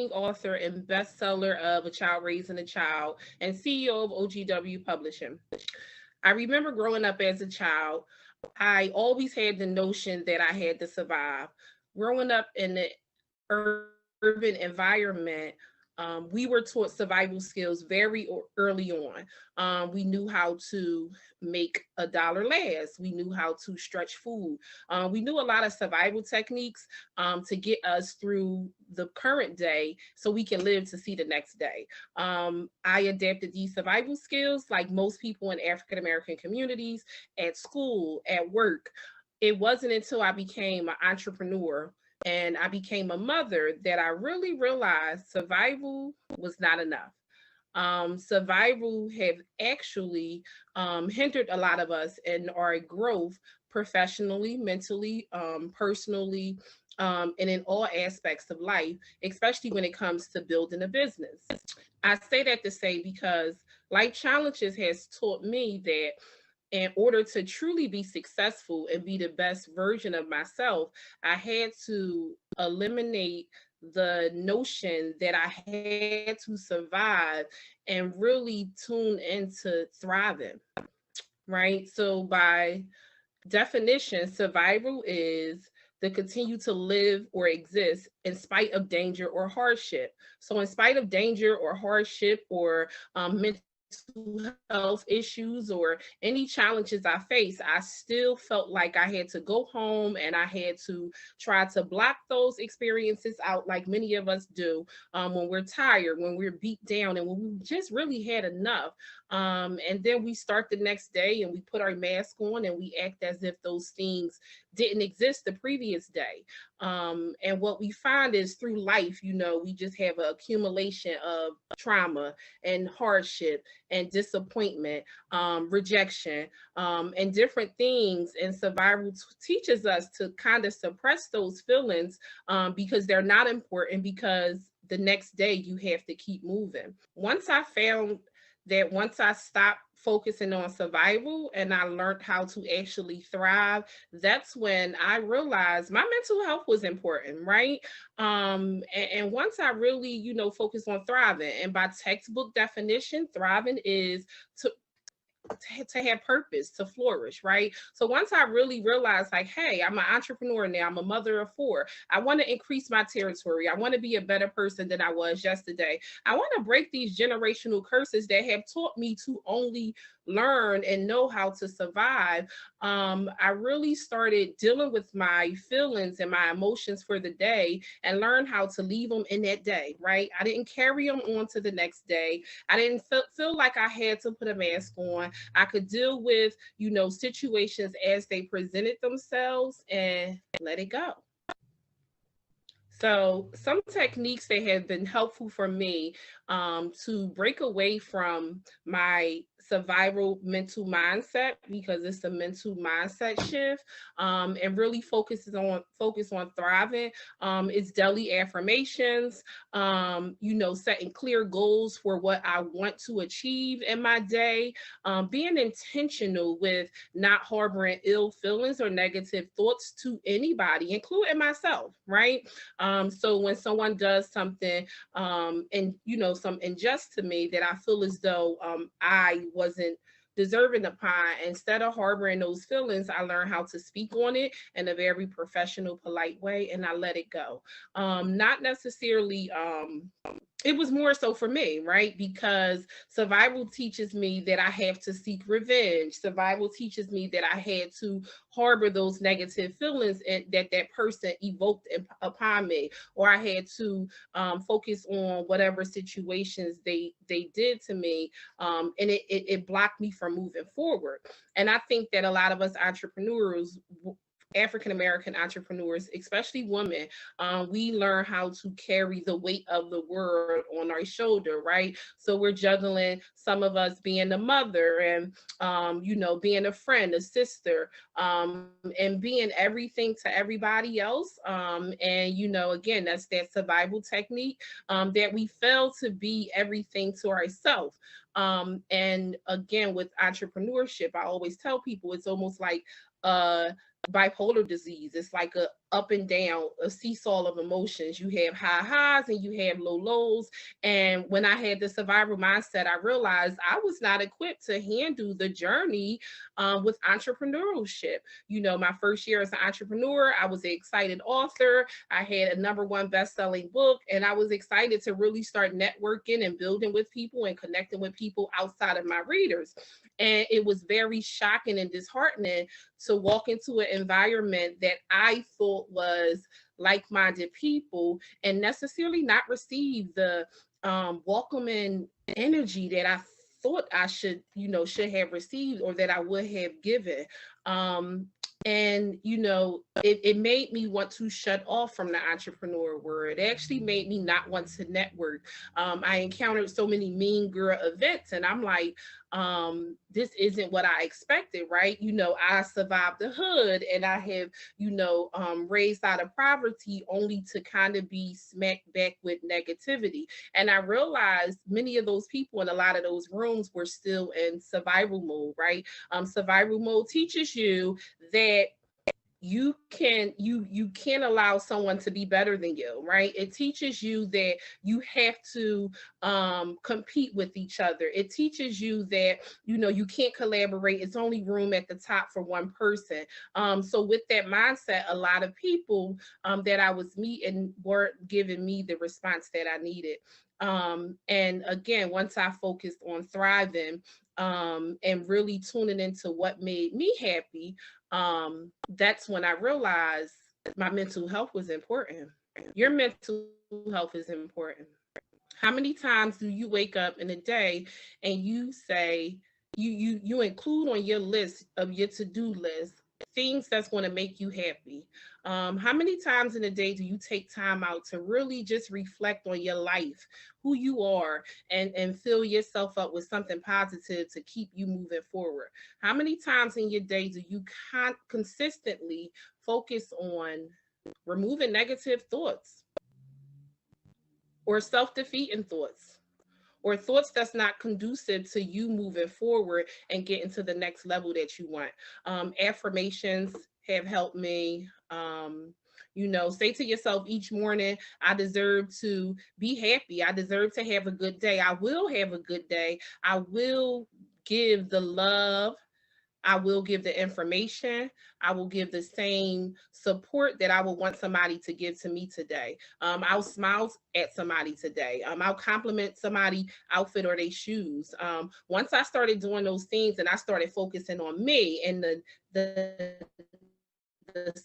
author and bestseller of A Child Raising a Child and CEO of OGW Publishing. I remember growing up as a child, I always had the notion that I had to survive. Growing up in the urban environment, we were taught survival skills early on. We knew how to make $1 last. We knew how to stretch food. We knew a lot of survival techniques to get us through the current day so we can live to see the next day. I adapted these survival skills like most people in African American communities at school, at work. It wasn't until I became an entrepreneur and I became a mother that I really realized survival was not enough. Survival have actually hindered a lot of us in our growth professionally, mentally, personally, and in all aspects of life, especially when it comes to building a business. I say that to say because life challenges has taught me that in order to truly be successful and be the best version of myself, I had to eliminate the notion that I had to survive and really tune into thriving, right? So, by definition, survival is the continue to live or exist in spite of danger or hardship. So, in spite of danger or hardship or mental health issues or any challenges I face, I still felt like I had to go home and I had to try to block those experiences out, like many of us do when we're tired, when we're beat down, and when we just really had enough. And then we start the next day and we put our mask on and we act as if those things didn't exist the previous day. And what we find is through life, we just have an accumulation of trauma and hardship and disappointment, rejection, and different things. And survival teaches us to kind of suppress those feelings because they're not important, because the next day you have to keep moving. Once I found that once I stopped focusing on survival and I learned how to actually thrive, that's when I realized my mental health was important, right? And once I really, focused on thriving, and by textbook definition, thriving is to have purpose, to flourish, right? So once I really realized, like, hey, I'm an entrepreneur now, I'm a mother of four, I want to increase my territory, I want to be a better person than I was yesterday, I want to break these generational curses that have taught me to only learn and know how to survive. I really started dealing with my feelings and my emotions for the day and learn how to leave them in that day, right? I didn't carry them on to the next day. I didn't feel like I had to put a mask on. I could deal with, situations as they presented themselves and let it go. So, some techniques that have been helpful for me to break away from my survival mental mindset, because it's a mental mindset shift, and really focus on thriving. It's daily affirmations, setting clear goals for what I want to achieve in my day, being intentional with not harboring ill feelings or negative thoughts to anybody, including myself, right? So when someone does something and some unjust to me that I feel as though I wasn't deserving upon, instead of harboring those feelings, I learn how to speak on it in a very professional, polite way, and I let it go. Not necessarily it was more so for me, right? Because survival teaches me that I have to seek revenge. Survival teaches me that I had to harbor those negative feelings and that person evoked upon me, or I had to focus on whatever situations they did to me, and it blocked me from moving forward. And I think that a lot of us entrepreneurs, African American entrepreneurs, especially women, we learn how to carry the weight of the world on our shoulder, right? So we're juggling, some of us being a mother and, being a friend, a sister, and being everything to everybody else. And, again, that's that survival technique, that we fail to be everything to ourselves. And again, with entrepreneurship, I always tell people it's almost like, bipolar disease. It's like up and down, a seesaw of emotions. You have high highs and you have low lows. And when I had the survival mindset, I realized I was not equipped to handle the journey with entrepreneurship. You know, my first year as an entrepreneur, I was an excited author. I had a #1 best-selling book, and I was excited to really start networking and building with people and connecting with people outside of my readers. And it was very shocking and disheartening to walk into an environment that I thought was like-minded people and necessarily not receive the welcoming energy that I thought I should, should have received or that I would have given. Um, and it made me want to shut off from the entrepreneur world. It actually made me not want to network. I encountered so many mean girl events, and I'm like, this isn't what I expected, right? I survived the hood, and I have, raised out of poverty only to kind of be smacked back with negativity. And I realized many of those people in a lot of those rooms were still in survival mode, right? Survival mode teaches you that you can't allow someone to be better than you, right? It teaches you that you have to compete with each other. It teaches you that you can't collaborate. It's only room at the top for one person. So with that mindset, a lot of people that I was meeting weren't giving me the response that I needed. And again, once I focused on thriving and really tuning into what made me happy, that's when I realized my mental health was important. Your mental health is important. How many times do you wake up in a day and you say, you include on your list of your to-do list things that's going to make you happy? How many times in a day do you take time out to really just reflect on your life, who you are, and fill yourself up with something positive to keep you moving forward? How many times in your day do you consistently focus on removing negative thoughts or self-defeating thoughts, or thoughts that's not conducive to you moving forward and getting to the next level that you want? Affirmations have helped me. Say to yourself each morning, I deserve to be happy. I deserve to have a good day. I will have a good day. I will give the love. I will give the information. I will give the same support that I would want somebody to give to me today. I'll smile at somebody today. I'll compliment somebody outfit or their shoes. Once I started doing those things and I started focusing on me and the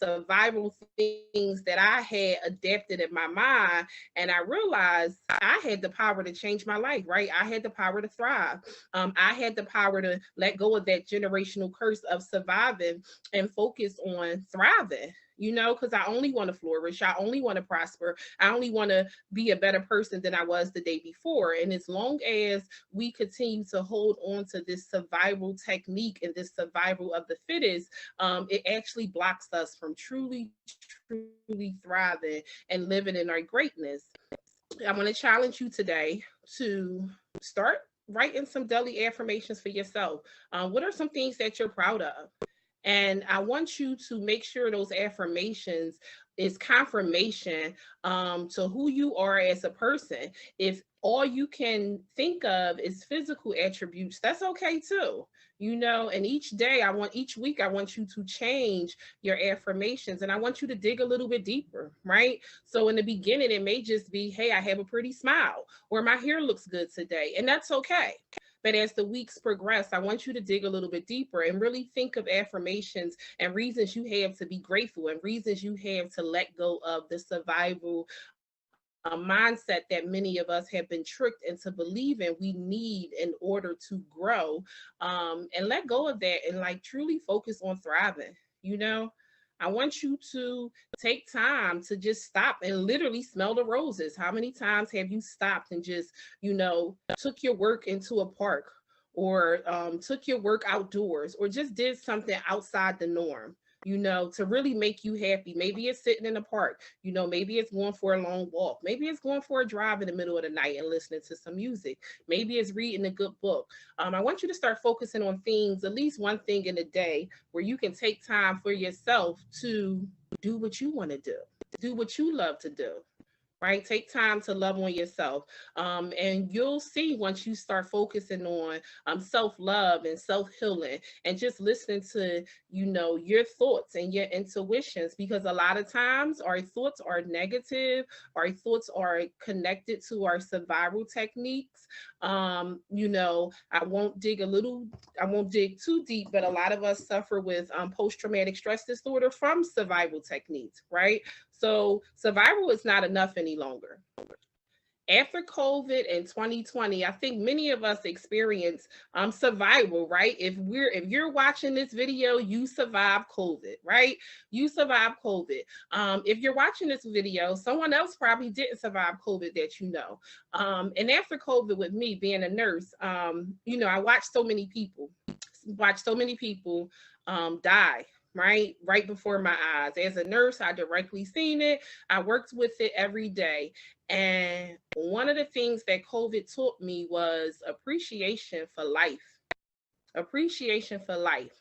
survival things that I had adapted in my mind, and I realized I had the power to change my life, right? I had the power to thrive. I had the power to let go of that generational curse of surviving and focus on thriving. Because I only want to flourish. I only want to prosper. I only want to be a better person than I was the day before. And as long as we continue to hold on to this survival technique and this survival of the fittest, it actually blocks us from truly thriving and living in our greatness. I want to challenge you today to start writing some daily affirmations for yourself. What are some things that you're proud of? And I want you to make sure those affirmations is confirmation to who you are as a person. If all you can think of is physical attributes, that's okay too. And each week, I want you to change your affirmations, and I want you to dig a little bit deeper, right? So in the beginning, it may just be, hey, I have a pretty smile, or my hair looks good today, and that's okay. But as the weeks progress, I want you to dig a little bit deeper and really think of affirmations and reasons you have to be grateful and reasons you have to let go of the survival mindset that many of us have been tricked into believing we need in order to grow, and let go of that and like truly focus on thriving. I want you to take time to just stop and literally smell the roses. How many times have you stopped and just, took your work into a park, or took your work outdoors, or just did something outside the norm? To really make you happy. Maybe it's sitting in the park, maybe it's going for a long walk, maybe it's going for a drive in the middle of the night and listening to some music, maybe it's reading a good book. I want you to start focusing on things, at least one thing in a day, where you can take time for yourself to do what you want to do what you love to do. Right, take time to love on yourself, and you'll see once you start focusing on self-love and self-healing and just listening to your thoughts and your intuitions, because a lot of times our thoughts are negative, our thoughts are connected to our survival techniques. I won't dig too deep, but a lot of us suffer with post-traumatic stress disorder from survival techniques, right? So survival is not enough any longer. After COVID in 2020, I think many of us experience survival, right? If you're watching this video, you survived COVID, right? You survived COVID. If you're watching this video, someone else probably didn't survive COVID that you know. And after COVID, with me being a nurse, I watched so many people die right before my eyes. As a nurse, I directly seen it. I worked with it every day. And one of the things that COVID taught me was appreciation for life. Appreciation for life.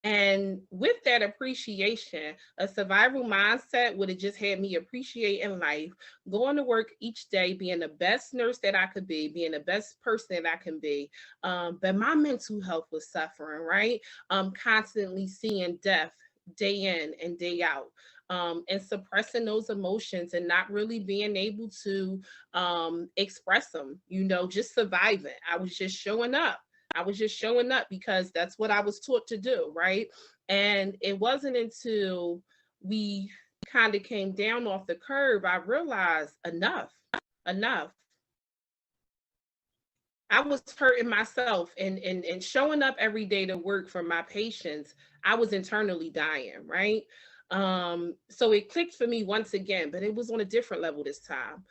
And with that appreciation, a survival mindset would have just had me appreciating life, going to work each day, being the best nurse that I could be, being the best person that I can be. But my mental health was suffering, right? Constantly seeing death day in and day out. And suppressing those emotions and not really being able to express them, just surviving. I was just showing up. Because that's what I was taught to do, right? And it wasn't until we kind of came down off the curb, I realized enough. I was hurting myself and showing up every day to work for my patients. I was internally dying, right? So it clicked for me once again, but it was on a different level this time.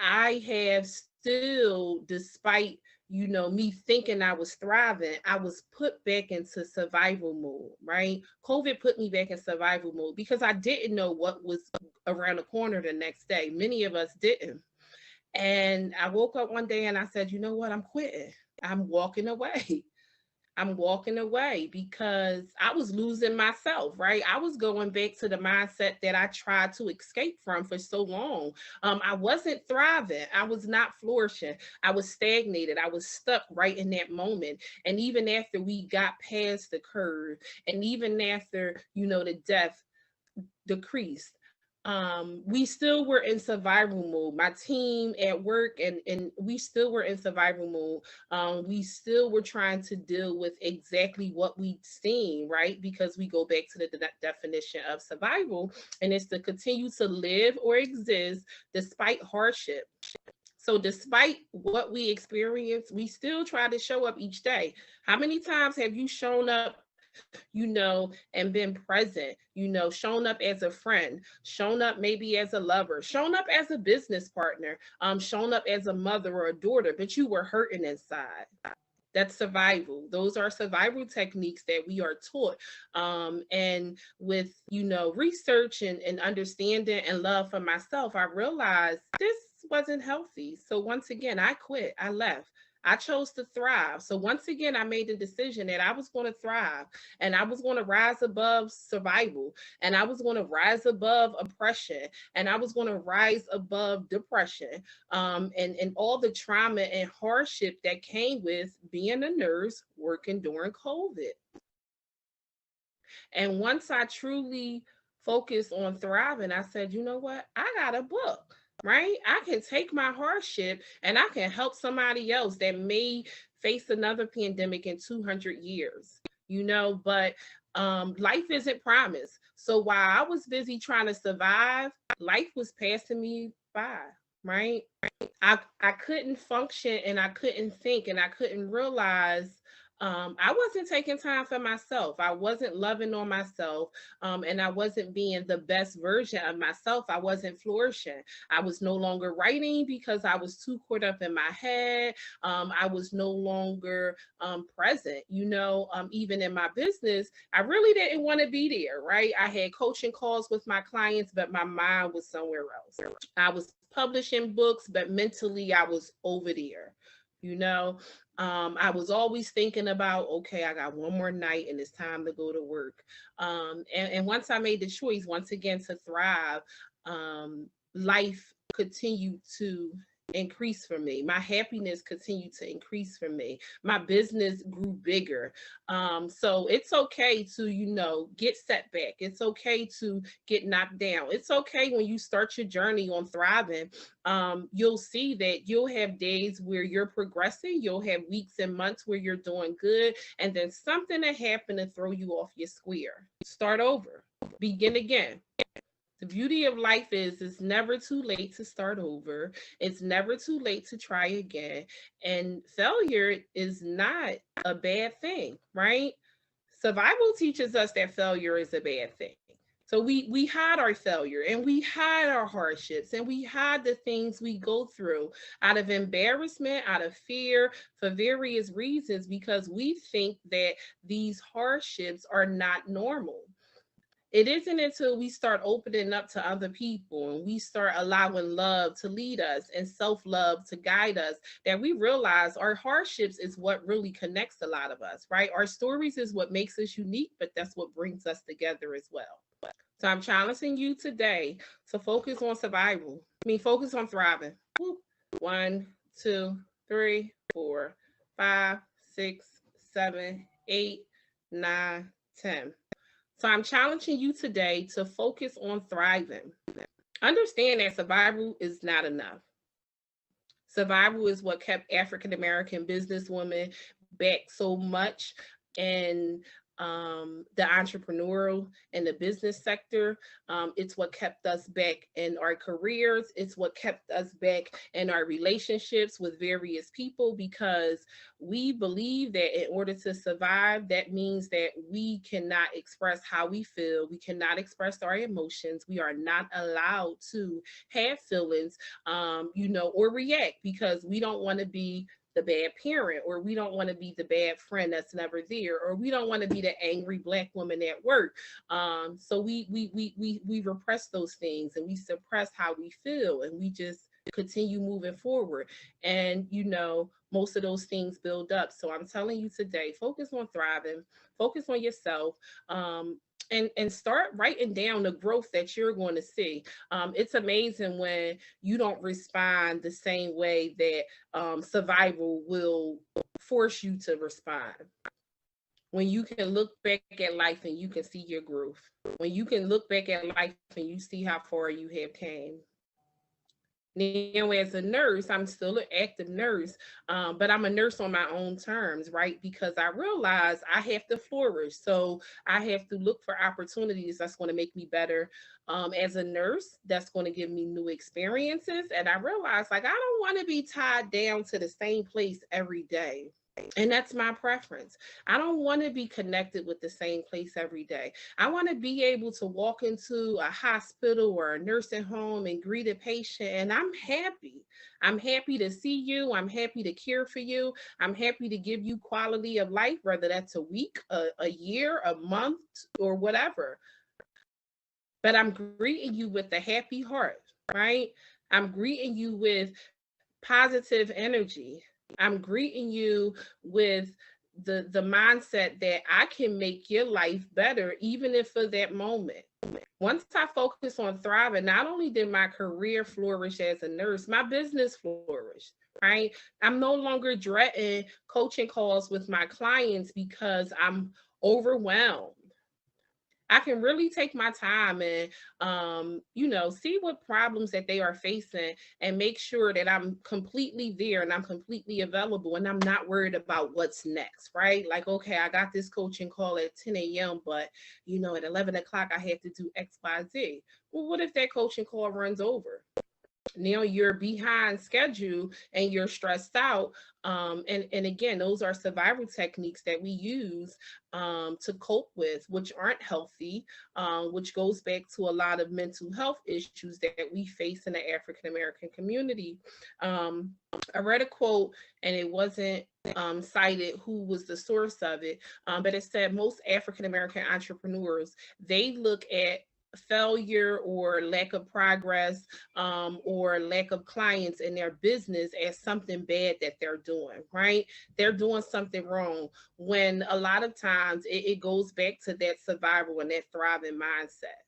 I have still, despite me thinking I was thriving, I was put back into survival mode, right? COVID put me back in survival mode because I didn't know what was around the corner the next day. Many of us didn't. And I woke up one day and I said, you know what? I'm quitting. I'm walking away. I'm walking away because I was losing myself, right? I was going back to the mindset that I tried to escape from for so long. I wasn't thriving. I was not flourishing. I was stagnated. I was stuck right in that moment. And even after we got past the curve, and even after, the death decreased, we still were in survival mode. My team at work and we still were in survival mode. We still were trying to deal with exactly what we'd seen, right? Because we go back to the definition of survival, and it's to continue to live or exist despite hardship. So despite what we experience, we still try to show up each day. How many times have you shown up, and been present, shown up as a friend, shown up maybe as a lover, shown up as a business partner, shown up as a mother or a daughter, but you were hurting inside? That's survival. Those are survival techniques that we are taught. And with, research and understanding and love for myself, I realized this wasn't healthy. So once again, I quit. I left. I chose to thrive. So once again, I made the decision that I was going to thrive, and I was going to rise above survival, and I was going to rise above oppression, and I was going to rise above depression, and all the trauma and hardship that came with being a nurse working during COVID. And once I truly focused on thriving, I said, you know what? I got a book. Right? I can take my hardship and I can help somebody else that may face another pandemic in 200 years, but life isn't promised. So while I was busy trying to survive, life was passing me by, right? I couldn't function and I couldn't think and I couldn't realize I wasn't taking time for myself. I wasn't loving on myself, and I wasn't being the best version of myself. I wasn't flourishing. I was no longer writing because I was too caught up in my head. I was no longer present. Even in my business, I really didn't want to be there, right? I had coaching calls with my clients, but my mind was somewhere else. I was publishing books, but mentally I was over there. You know, I was always thinking about, okay, I got one more night and it's time to go to work. And once I made the choice, once again, to thrive, life continued to increase for me. My happiness continued to increase for me. My business grew bigger. So it's okay to, get setback. It's okay to get knocked down. It's okay when you start your journey on thriving. You'll see that you'll have days where you're progressing. You'll have weeks and months where you're doing good. And then something will happen to throw you off your square. Start over. Begin again. The beauty of life is it's never too late to start over. It's never too late to try again. And failure is not a bad thing, right? Survival teaches us that failure is a bad thing. So we hide our failure and we hide our hardships and we hide the things we go through out of embarrassment, out of fear, for various reasons, because we think that these hardships are not normal. It isn't until we start opening up to other people and we start allowing love to lead us and self-love to guide us that we realize our hardships is what really connects a lot of us, right? Our stories is what makes us unique, but that's what brings us together as well. So I'm challenging you today to focus on survival. Focus on thriving. Woo. 1, 2, 3, 4, 5, 6, 7, 8, 9, 10. So I'm challenging you today to focus on thriving. Understand that survival is not enough. Survival is what kept African American businesswomen back so much, and the entrepreneurial and the business sector. It's what kept us back in our careers. It's what kept us back in our relationships with various people, because we believe that in order to survive, that means that we cannot express how we feel. We cannot express our emotions. We are not allowed to have feelings, or react, because we don't want to be the bad parent, or we don't want to be the bad friend that's never there, or we don't want to be the angry Black woman at work. So we repress those things and we suppress how we feel, and we just continue moving forward. And most of those things build up. So I'm telling you today, focus on thriving, focus on yourself. And start writing down the growth that you're going to see. It's amazing when you don't respond the same way that survival will force you to respond. When you can look back at life and you can see your growth. When you can look back at life and you see how far you have came. Now, as a nurse, I'm still an active nurse, but I'm a nurse on my own terms, right? Because I realize I have to flourish. So I have to look for opportunities that's going to make me better as a nurse, that's going to give me new experiences. And I realize, like, I don't want to be tied down to the same place every day. And that's my preference. I don't want to be connected with the same place every day. I want to be able to walk into a hospital or a nursing home and greet a patient, and I'm happy. I'm happy to see you. I'm happy to care for you. I'm happy to give you quality of life, whether that's a week, a year, a month, or whatever. But I'm greeting you with a happy heart, right? I'm greeting you with positive energy. I'm greeting you with the mindset that I can make your life better, even if for that moment. Once I focused on thriving, not only did my career flourish as a nurse, my business flourished, right? I'm no longer dreading coaching calls with my clients because I'm overwhelmed. I can really take my time and, see what problems that they are facing and make sure that I'm completely there and I'm completely available and I'm not worried about what's next, right? Like, okay, I got this coaching call at 10 a.m., but, at 11 o'clock, I have to do X, Y, Z. Well, what if that coaching call runs over? Now you're behind schedule and you're stressed out. And again, those are survival techniques that we use to cope with, which aren't healthy, which goes back to a lot of mental health issues that we face in the African American community. I read a quote, and it wasn't cited who was the source of it, but it said most African American entrepreneurs, they look at failure or lack of progress, or lack of clients in their business as something bad that they're doing, right? They're doing something wrong, when a lot of times it goes back to that survival and that thriving mindset,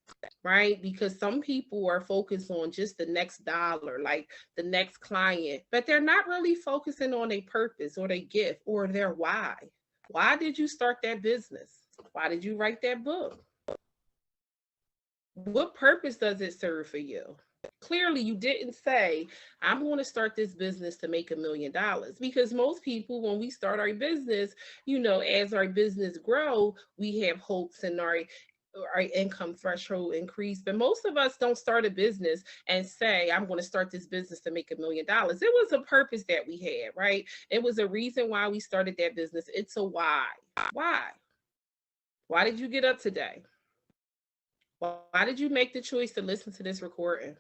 right? Because some people are focused on just the next dollar, like the next client, but they're not really focusing on their purpose or their gift or their why. Why did you start that business? Why did you write that book? What purpose does it serve for you? Clearly, you didn't say, I'm going to start this business to make $1 million. Because most people, when we start our business, as our business grow, we have hopes and our income threshold increase. But most of us don't start a business and say, I'm going to start this business to make $1 million. It was a purpose that we had, right? It was a reason why we started that business. It's a why. Why did you get up today? Why did you make the choice to listen to this recording?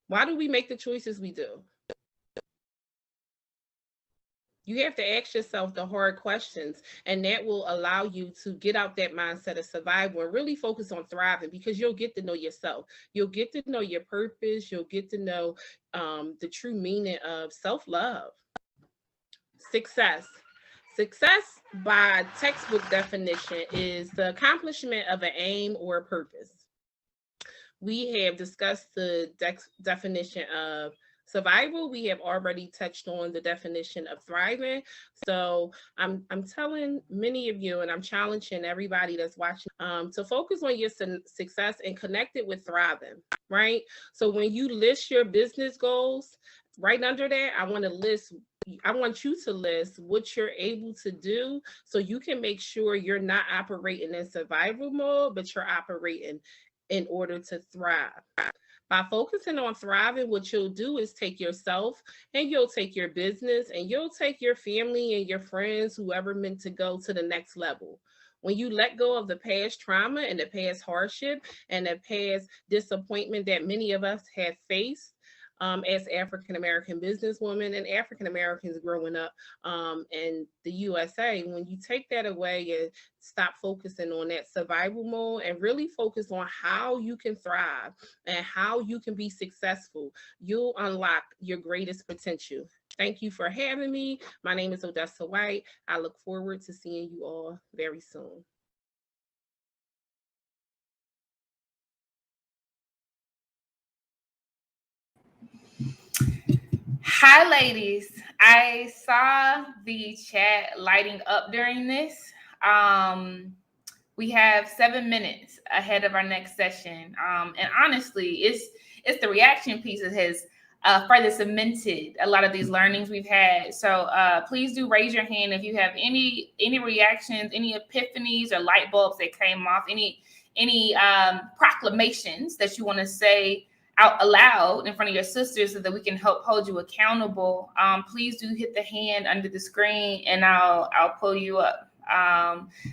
Why do we make the choices we do? You have to ask yourself the hard questions, and that will allow you to get out that mindset of survival and really focus on thriving, because you'll get to know yourself. You'll get to know your purpose. You'll get to know the true meaning of self-love. Success. Success, by textbook definition, is the accomplishment of an aim or a purpose. We have discussed the definition of survival. We have already touched on the definition of thriving. So I'm telling many of you, and I'm challenging everybody that's watching, to focus on your success and connect it with thriving, right? So when you list your business goals, right under that, I want you to list what you're able to do, so you can make sure you're not operating in survival mode, but you're operating in order to thrive. By focusing on thriving, what you'll do is take yourself, and you'll take your business, and you'll take your family and your friends, whoever meant to go to the next level. When you let go of the past trauma and the past hardship and the past disappointment that many of us have faced, as African American businesswomen and African Americans growing up in the USA, when you take that away and stop focusing on that survival mode and really focus on how you can thrive and how you can be successful, you'll unlock your greatest potential. Thank you for having me. My name is Odessa White. I look forward to seeing you all very soon. Hi, ladies. I saw the chat lighting up during this. We have 7 minutes ahead of our next session. And honestly, it's the reaction piece that has further cemented a lot of these learnings we've had. So please do raise your hand if you have any reactions, any epiphanies or light bulbs that came off, any proclamations that you want to say out aloud in front of your sisters so that we can help hold you accountable. Please do hit the hand under the screen and I'll pull you up.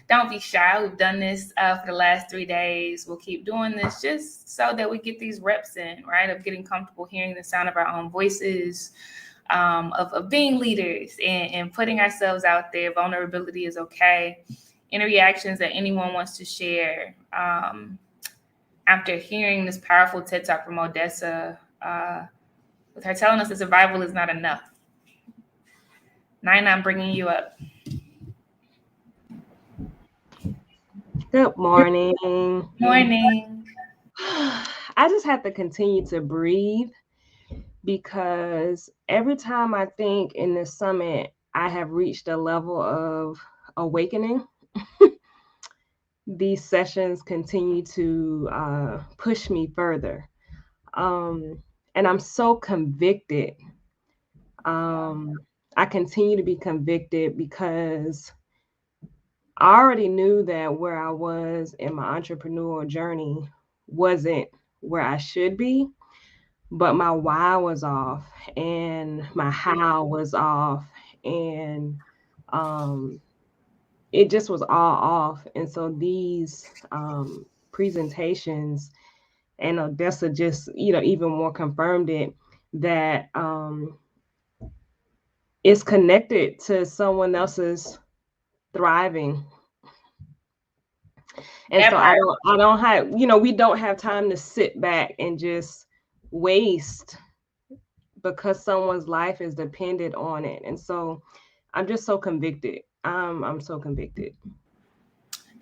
Don't be shy. We've done this for the last 3 days. We'll keep doing this just so that we get these reps in, right? Of getting comfortable hearing the sound of our own voices, of being leaders and putting ourselves out there. Vulnerability is okay. Any reactions that anyone wants to share after hearing this powerful TED Talk from Odessa, with her telling us that survival is not enough. Nina, I'm bringing you up. Good morning. Morning. I just have to continue to breathe, because every time I think in this summit I have reached a level of awakening, these sessions continue to push me further. And I'm so convicted. I continue to be convicted because I already knew that where I was in my entrepreneurial journey wasn't where I should be, but my why was off and my how was off, and it just was all off. And so these presentations and Odessa just, even more confirmed it, that it's connected to someone else's thriving. And That so part. I don't have, we don't have time to sit back and just waste because someone's life is dependent on it. And so I'm just so convicted. I'm so convicted.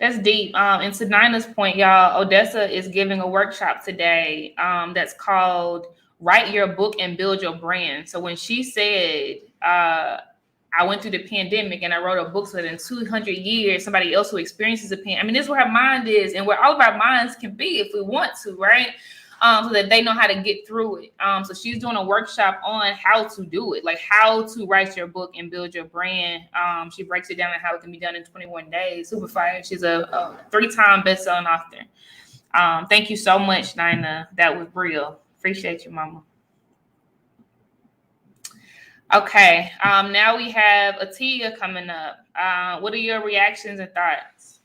That's deep. And to Nina's point, y'all, Odessa is giving a workshop today that's called Write Your Book and Build Your Brand. So when she said, I went through the pandemic and I wrote a book so that in 200 years, somebody else who experiences a pandemic, I mean, this is where her mind is and where all of our minds can be if we want to, right? So that they know how to get through it. So she's doing a workshop on how to do it, like how to write your book and build your brand. She breaks it down on how it can be done in 21 days. Super fire. She's a 3-time best-selling author. Thank you so much, Nina. That was real. Appreciate you, mama. Okay. Now we have Atia coming up. What are your reactions and thoughts?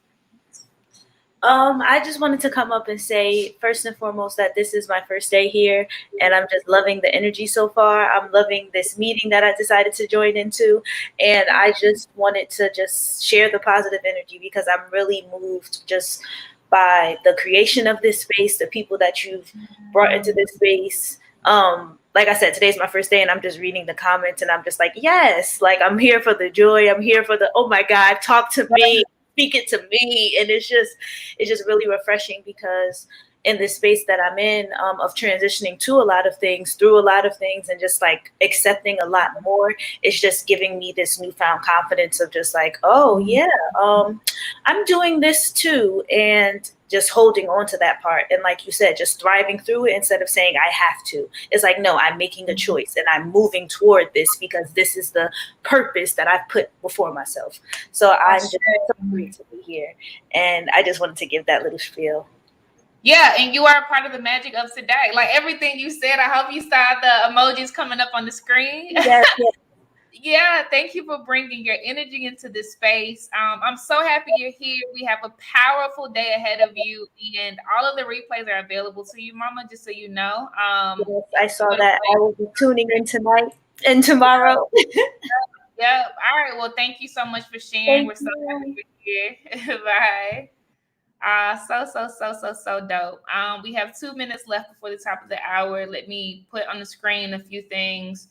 I just wanted to come up and say, first and foremost, that this is my first day here, and I'm just loving the energy so far. I'm loving this meeting that I decided to join into, and I just wanted to just share the positive energy because I'm really moved just by the creation of this space, the people that you've brought into this space. Like I said, today's my first day and I'm just reading the comments and I'm just like, yes, like I'm here for the joy. I'm here for the, oh my God, talk to me, speak it to me. And it's just really refreshing because in this space that I'm in, of transitioning to a lot of things, through a lot of things, and just like accepting a lot more, it's just giving me this newfound confidence of just like, oh yeah, I'm doing this too. And just holding on to that part. And like you said, just thriving through it instead of saying I have to. It's like, no, I'm making a choice and I'm moving toward this because this is the purpose that I've put before myself. So I'm just so great to be here. And I just wanted to give that little spiel. Yeah, and you are a part of the magic of today. Like everything you said, I hope you saw the emojis coming up on the screen. Yes, yes. Yeah, thank you for bringing your energy into this space. I'm so happy you're here. We have a powerful day ahead of you, and all of the replays are available to you, Mama, just so you know. Yes, I saw that. I will be tuning in tonight and tomorrow. Yeah. All right. Well, thank you so much for sharing. We're so happy you're here. Bye. So dope. We have 2 minutes left before the top of the hour. Let me put on the screen a few things.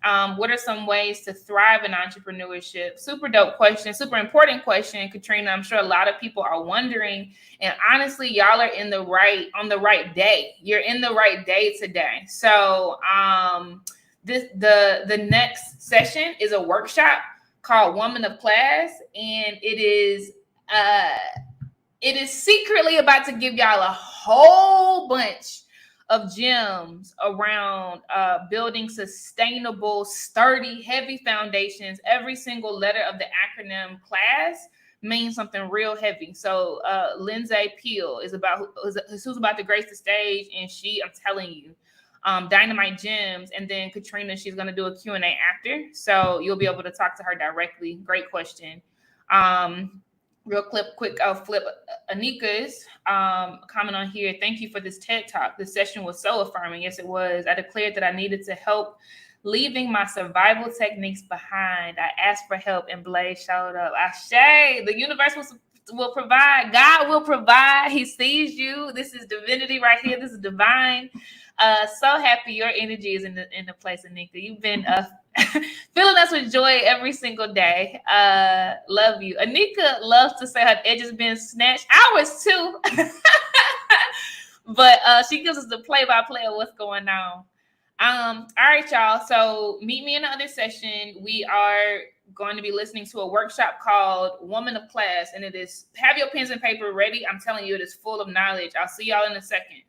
What are some ways to thrive in entrepreneurship? Super dope question, super important question, Katrina. I'm sure a lot of people are wondering. And honestly, y'all are on the right day. You're in the right day today. So the next session is a workshop called Woman of Class, and it is secretly about to give y'all a whole bunch of gems around building sustainable, sturdy, heavy foundations. Every single letter of the acronym CLASS means something real heavy. So Lindsay Peel is who's about to grace the stage, and I'm telling you, dynamite gems. And then Katrina, she's going to do a Q&A after, so you'll be able to talk to her directly. Great question. Real quick, I'll flip Anika's comment on here. Thank you for this TED Talk. This session was so affirming. Yes, it was. I declared that I needed to help leaving my survival techniques behind. I asked for help and Blaze showed up. Ashe, the universe will provide. God will provide. He sees you. This is divinity right here. This is divine. So happy your energy is in the place, Anika. You've been filling us with joy every single day. Love you. Anika loves to say her edges been snatched. Ours too. But she gives us the play-by-play of what's going on. All right, y'all. So meet me in the other session. We are going to be listening to a workshop called Woman of Class, and it is, have your pens and paper ready. I'm telling you, it is full of knowledge. I'll see y'all in a second.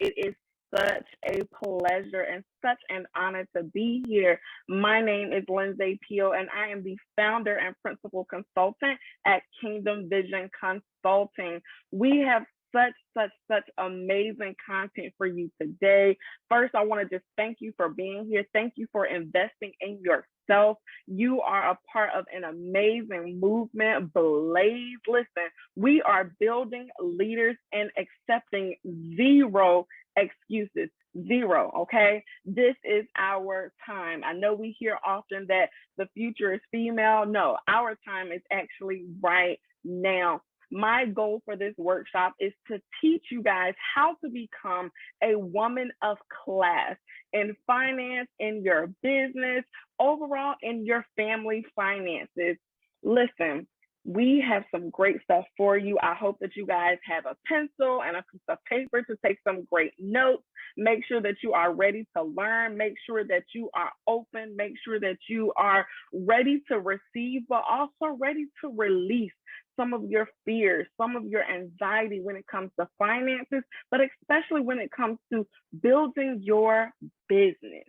It is such a pleasure and such an honor to be here. My name is Lindsay Peel, and I am the founder and principal consultant at Kingdom Vision Consulting. We have such amazing content for you today. First, I want to just thank you for being here. Thank you for investing in yourself. You are a part of an amazing movement, Blaze. Listen, we are building leaders and accepting zero excuses. Zero, okay? This is our time. I know we hear often that the future is female. No, our time is actually right now. My goal for this workshop is to teach you guys how to become a woman of class in finance, in your business, overall in your family finances. Listen, we have some great stuff for you. I hope that you guys have a pencil and a piece of paper to take some great notes. Make sure that you are ready to learn. Make sure that you are open. Make sure that you are ready to receive, but also ready to release some of your fears, some of your anxiety when it comes to finances, but especially when it comes to building your business.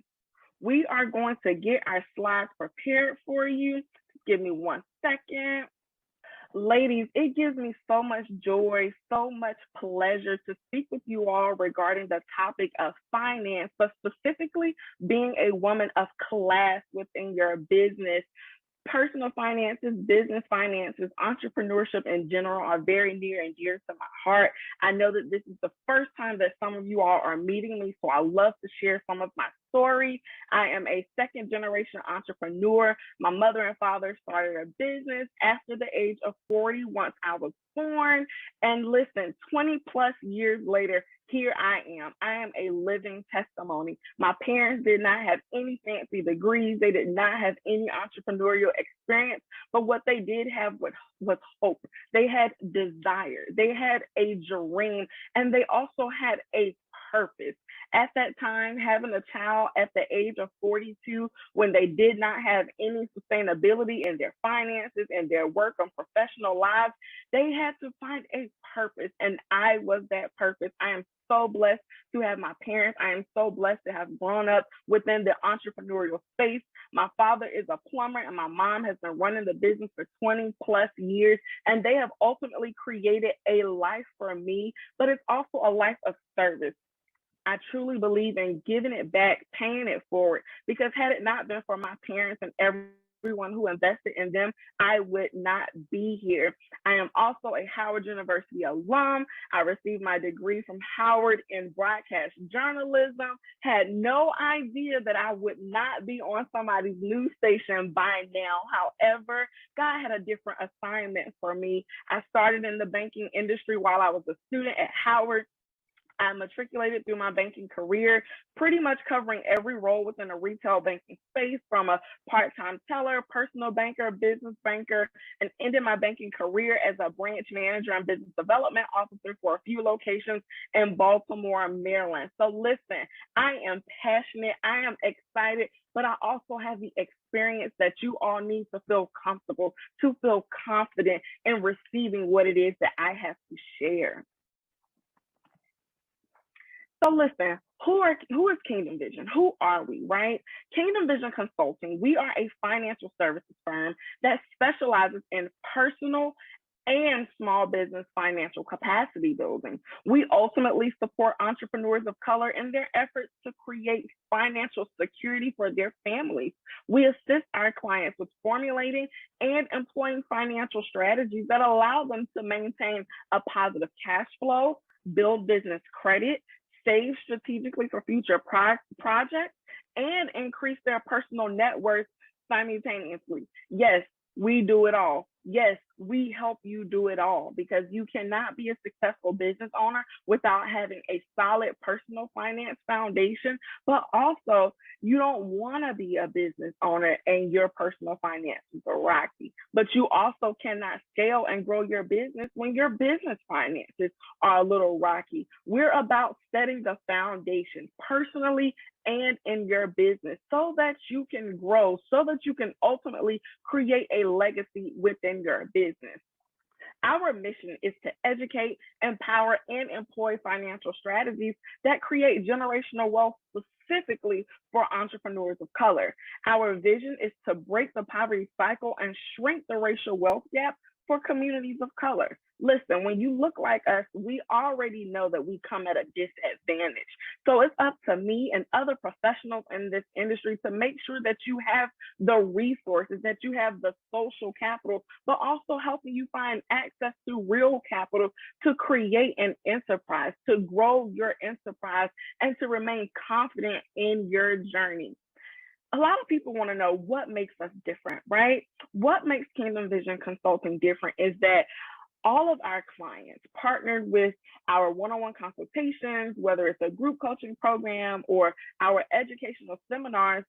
We are going to get our slides prepared for you. Give me 1 second. Ladies, it gives me so much joy, so much pleasure to speak with you all regarding the topic of finance, but specifically being a woman of class within your business. Personal finances, business finances, entrepreneurship in general are very near and dear to my heart. I know that this is the first time that some of you all are meeting me, so I love to share some of my story. I am a second generation entrepreneur. My mother and father started a business after the age of 40 once I was born. And listen, 20 plus years later, here I am. I am a living testimony. My parents did not have any fancy degrees. They did not have any entrepreneurial experience, but what they did have was hope. They had desire. They had a dream, and they also had a purpose. At that time, having a child at the age of 42, when they did not have any sustainability in their finances and their work and professional lives, they had to find a purpose, and I was that purpose. I am so blessed to have my parents. I am so blessed to have grown up within the entrepreneurial space. My father is a plumber, and my mom has been running the business for 20 plus years, and they have ultimately created a life for me, but it's also a life of service. I truly believe in giving it back, paying it forward, because had it not been for my parents and everyone who invested in them, I would not be here. I am also a Howard University alum. I received my degree from Howard in broadcast journalism. Had no idea that I would not be on somebody's news station by now. However, God had a different assignment for me. I started in the banking industry while I was a student at Howard. I matriculated through my banking career, pretty much covering every role within a retail banking space, from a part-time teller, personal banker, business banker, and ended my banking career as a branch manager and business development officer for a few locations in Baltimore, Maryland. So listen, I am passionate, I am excited, but I also have the experience that you all need to feel comfortable, to feel confident in receiving what it is that I have to share. So listen, who is Kingdom Vision? Who are we, right? Kingdom Vision Consulting, we are a financial services firm that specializes in personal and small business financial capacity building. We ultimately support entrepreneurs of color in their efforts to create financial security for their families. We assist our clients with formulating and employing financial strategies that allow them to maintain a positive cash flow, build business credit, save strategically for future projects, and increase their personal net worth simultaneously. Yes, we do it all. Yes, we help you do it all, because you cannot be a successful business owner without having a solid personal finance foundation, but also you don't want to be a business owner and your personal finances are rocky, but you also cannot scale and grow your business when your business finances are a little rocky. We're about setting the foundation personally and in your business so that you can grow, so that you can ultimately create a legacy within your business. Our mission is to educate, empower, and employ financial strategies that create generational wealth specifically for entrepreneurs of color. Our vision is to break the poverty cycle and shrink the racial wealth gap for communities of color. Listen, when you look like us, we already know that we come at a disadvantage. So it's up to me and other professionals in this industry to make sure that you have the resources, that you have the social capital, but also helping you find access to real capital to create an enterprise, to grow your enterprise, and to remain confident in your journey. A lot of people want to know what makes us different, right? What makes Kingdom Vision Consulting different is that all of our clients partnered with our one-on-one consultations, whether it's a group coaching program or our educational seminars.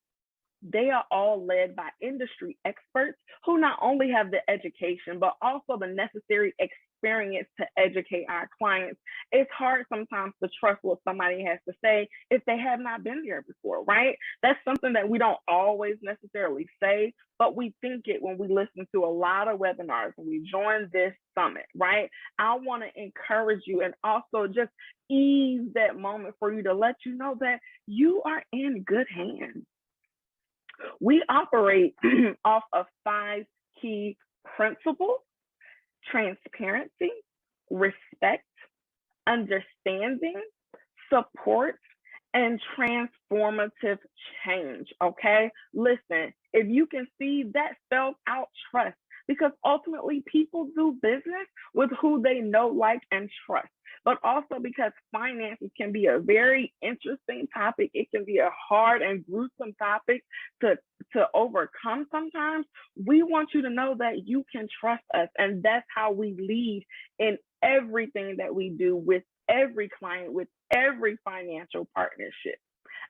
They are all led by industry experts who not only have the education, but also the necessary experience to educate our clients. It's hard sometimes to trust what somebody has to say if they have not been there before, right? That's something that we don't always necessarily say, but we think it when we listen to a lot of webinars and we join this summit, right? I want to encourage you and also just ease that moment for you to let you know that you are in good hands. We operate off of 5 key principles: transparency, respect, understanding, support, and transformative change. Okay, listen, if you can see, that spells out trust, because ultimately people do business with who they know, like, and trust. But also because finances can be a very interesting topic. It can be a hard and gruesome topic to overcome sometimes. We want you to know that you can trust us. And that's how we lead in everything that we do with every client, with every financial partnership.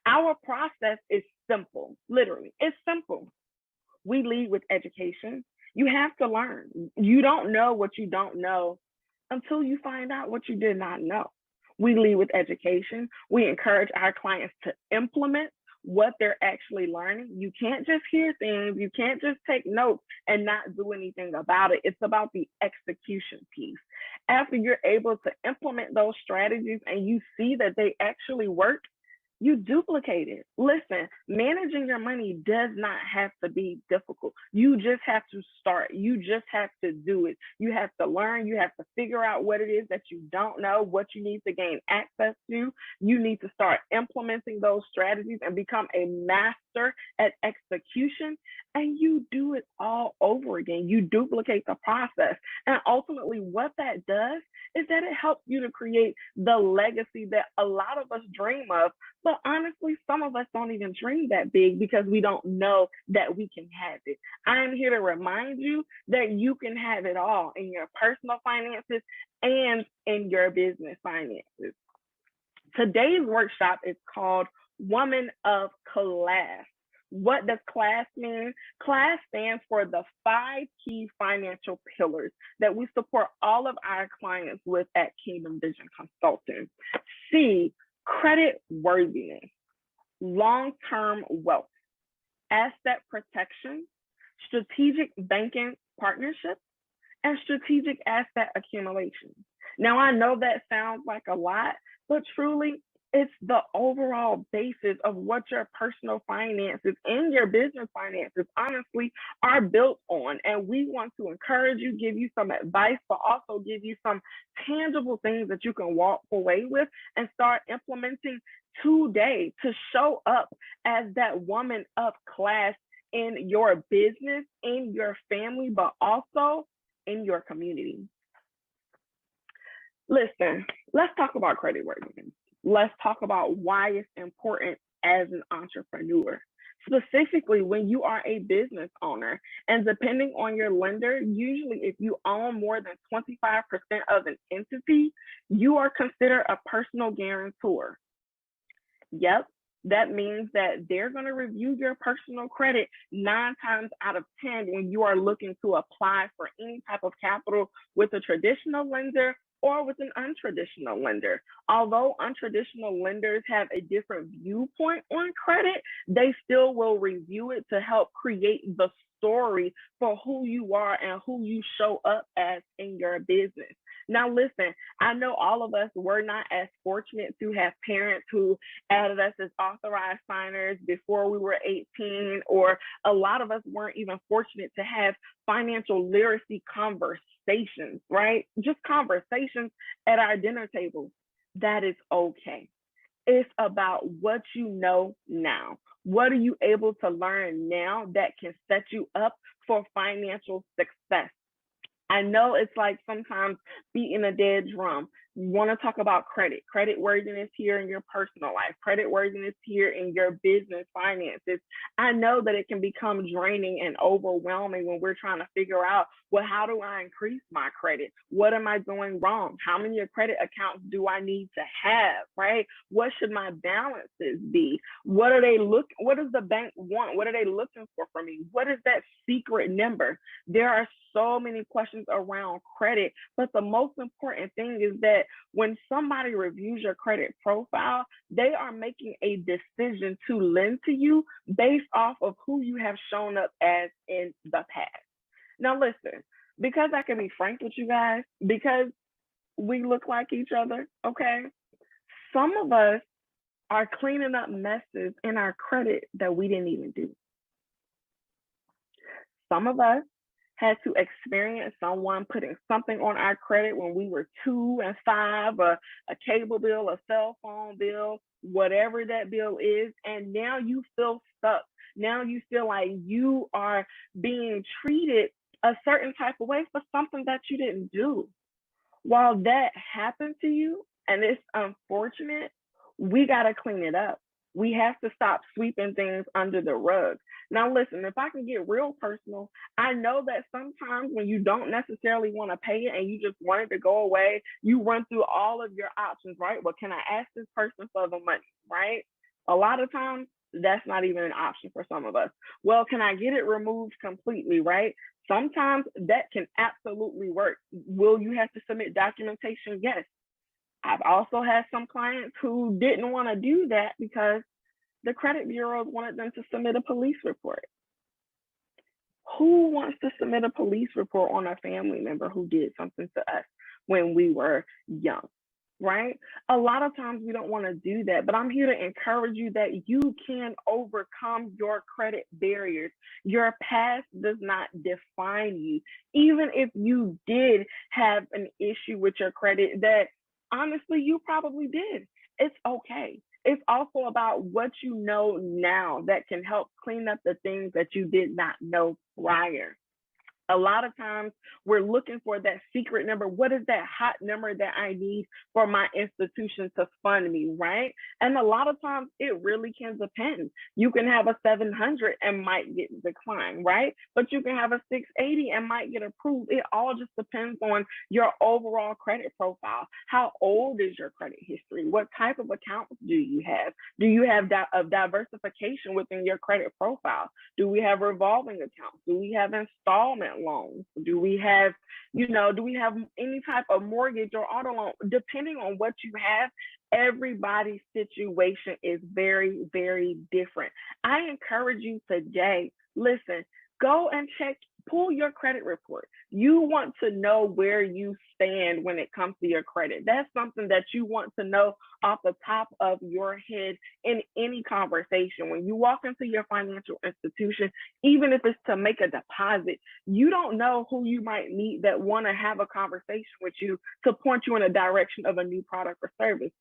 Our process is simple. Literally, it's simple. We lead with education. You have to learn. You don't know what you don't know until you find out what you did not know. We lead with education. We encourage our clients to implement what they're actually learning. You can't just hear things. You can't just take notes and not do anything about it. It's about the execution piece. After you're able to implement those strategies and you see that they actually work, you duplicate it. Listen, managing your money does not have to be difficult. You just have to start. You just have to do it. You have to learn. You have to figure out what it is that you don't know, what you need to gain access to. You need to start implementing those strategies and become a master at execution. And you do it all over again. You duplicate the process. And ultimately, what that does is that it helps you to create the legacy that a lot of us dream of. But honestly, some of us don't even dream that big because we don't know that we can have it. I'm here to remind you that you can have it all in your personal finances and in your business finances. Today's workshop is called Woman of Class. What does CLASS mean? CLASS stands for the 5 key financial pillars that we support all of our clients with at Kingdom Vision Consulting. C, credit worthiness, long-term wealth, asset protection, strategic banking partnerships, and strategic asset accumulation. Now, I know that sounds like a lot, but truly, it's the overall basis of what your personal finances and your business finances, honestly, are built on. And we want to encourage you, give you some advice, but also give you some tangible things that you can walk away with and start implementing today to show up as that woman of class in your business, in your family, but also in your community. Listen, let's talk about creditworthiness. Let's talk about why it's important as an entrepreneur. Specifically, when you are a business owner, and depending on your lender, usually if you own more than 25% of an entity, you are considered a personal guarantor. Yep, that means that they're going to review your personal credit 9 times out of 10 when you are looking to apply for any type of capital with a traditional lender or with an untraditional lender. Although untraditional lenders have a different viewpoint on credit, they still will review it to help create the story for who you are and who you show up as in your business. Now, listen, I know all of us were not as fortunate to have parents who added us as authorized signers before we were 18, or a lot of us weren't even fortunate to have financial literacy conversations, right? Just conversations at our dinner table. That is okay. It's about what you know now. What are you able to learn now that can set you up for financial success? I know it's like sometimes beating a dead drum. want to talk about credit. Credit worthiness here in your personal life, credit worthiness here in your business finances. I know that it can become draining and overwhelming when we're trying to figure out, well, how do I increase my credit? What am I doing wrong? How many credit accounts do I need to have, right? What should my balances be? What does the bank want? What are they looking for from me? What is that secret number? There are so many questions around credit, but the most important thing is that when somebody reviews your credit profile, they are making a decision to lend to you based off of who you have shown up as in the past. Now, listen, because I can be frank with you guys, because we look like each other, okay? Some of us are cleaning up messes in our credit that we didn't even do. Some of us had to experience someone putting something on our credit when we were 2 and 5, a cable bill, a cell phone bill, whatever that bill is, and now you feel stuck. Now you feel like you are being treated a certain type of way for something that you didn't do. While that happened to you, and it's unfortunate, we got to clean it up. We have to stop sweeping things under the rug. Now, listen, if I can get real personal, I know that sometimes when you don't necessarily want to pay it and you just want it to go away, you run through all of your options, right? Well, can I ask this person for the money, right? A lot of times, that's not even an option for some of us. Well, can I get it removed completely, right? Sometimes that can absolutely work. Will you have to submit documentation? Yes. I've also had some clients who didn't want to do that because the credit bureaus wanted them to submit a police report. Who wants to submit a police report on a family member who did something to us when we were young, right? A lot of times we don't want to do that, but I'm here to encourage you that you can overcome your credit barriers. Your past does not define you. Even if you did have an issue with your credit that honestly, you probably did. It's okay. It's also about what you know now that can help clean up the things that you did not know prior. A lot of times we're looking for that secret number. What is that hot number that I need for my institution to fund me, right? And a lot of times it really can depend. You can have a 700 and might get declined, right? But you can have a 680 and might get approved. It all just depends on your overall credit profile. How old is your credit history? What type of accounts do you have? Do you have diversification within your credit profile? Do we have revolving accounts? Do we have installment loans? Do we have any type of mortgage or auto loan? Depending on what you have, everybody's situation is very, very different. I encourage you today, listen, go and pull your credit report. You want to know where you stand when it comes to your credit. That's something that you want to know off the top of your head in any conversation. When you walk into your financial institution, even if it's to make a deposit, you don't know who you might meet that want to have a conversation with you to point you in a direction of a new product or service.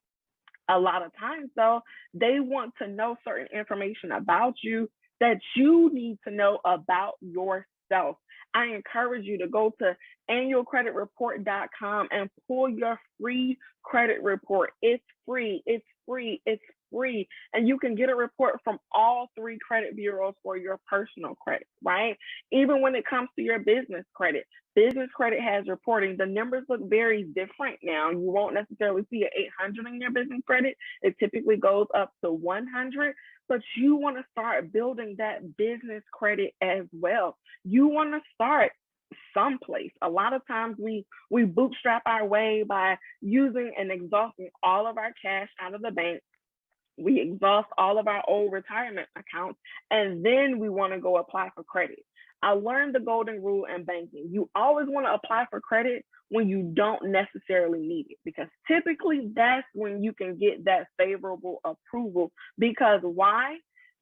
A lot of times, though, they want to know certain information about you that you need to know about yourself. I encourage you to go to annualcreditreport.com and pull your free credit report. It's free. It's free. It's free. And you can get a report from all 3 credit bureaus for your personal credit, right? Even when it comes to your business credit has reporting. The numbers look very different now. You won't necessarily see an 800 in your business credit. It typically goes up to 100, but you want to start building that business credit as well. You want to start someplace. A lot of times we bootstrap our way by using and exhausting all of our cash out of the bank. We exhaust all of our old retirement accounts, and then we want to go apply for credit. I learned the golden rule in banking. You always want to apply for credit when you don't necessarily need it, because typically that's when you can get that favorable approval. Because why?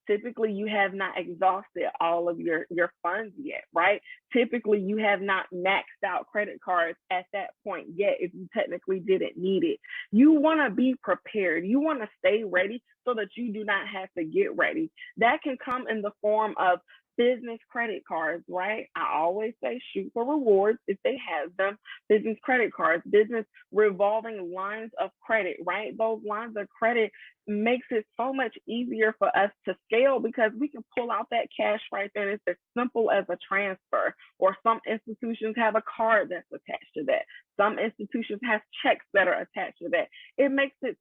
Typically you have not exhausted all of your funds yet, right? Typically you have not maxed out credit cards at that point yet if you technically didn't need it. You want to be prepared. You want to stay ready so that you do not have to get ready. That can come in the form of business credit cards, right? I always say shoot for rewards if they have them. Business credit cards, business revolving lines of credit, right? Those lines of credit makes it so much easier for us to scale because we can pull out that cash right there. It's as simple as a transfer, or some institutions have a card that's attached to that. Some institutions have checks that are attached to that. It makes it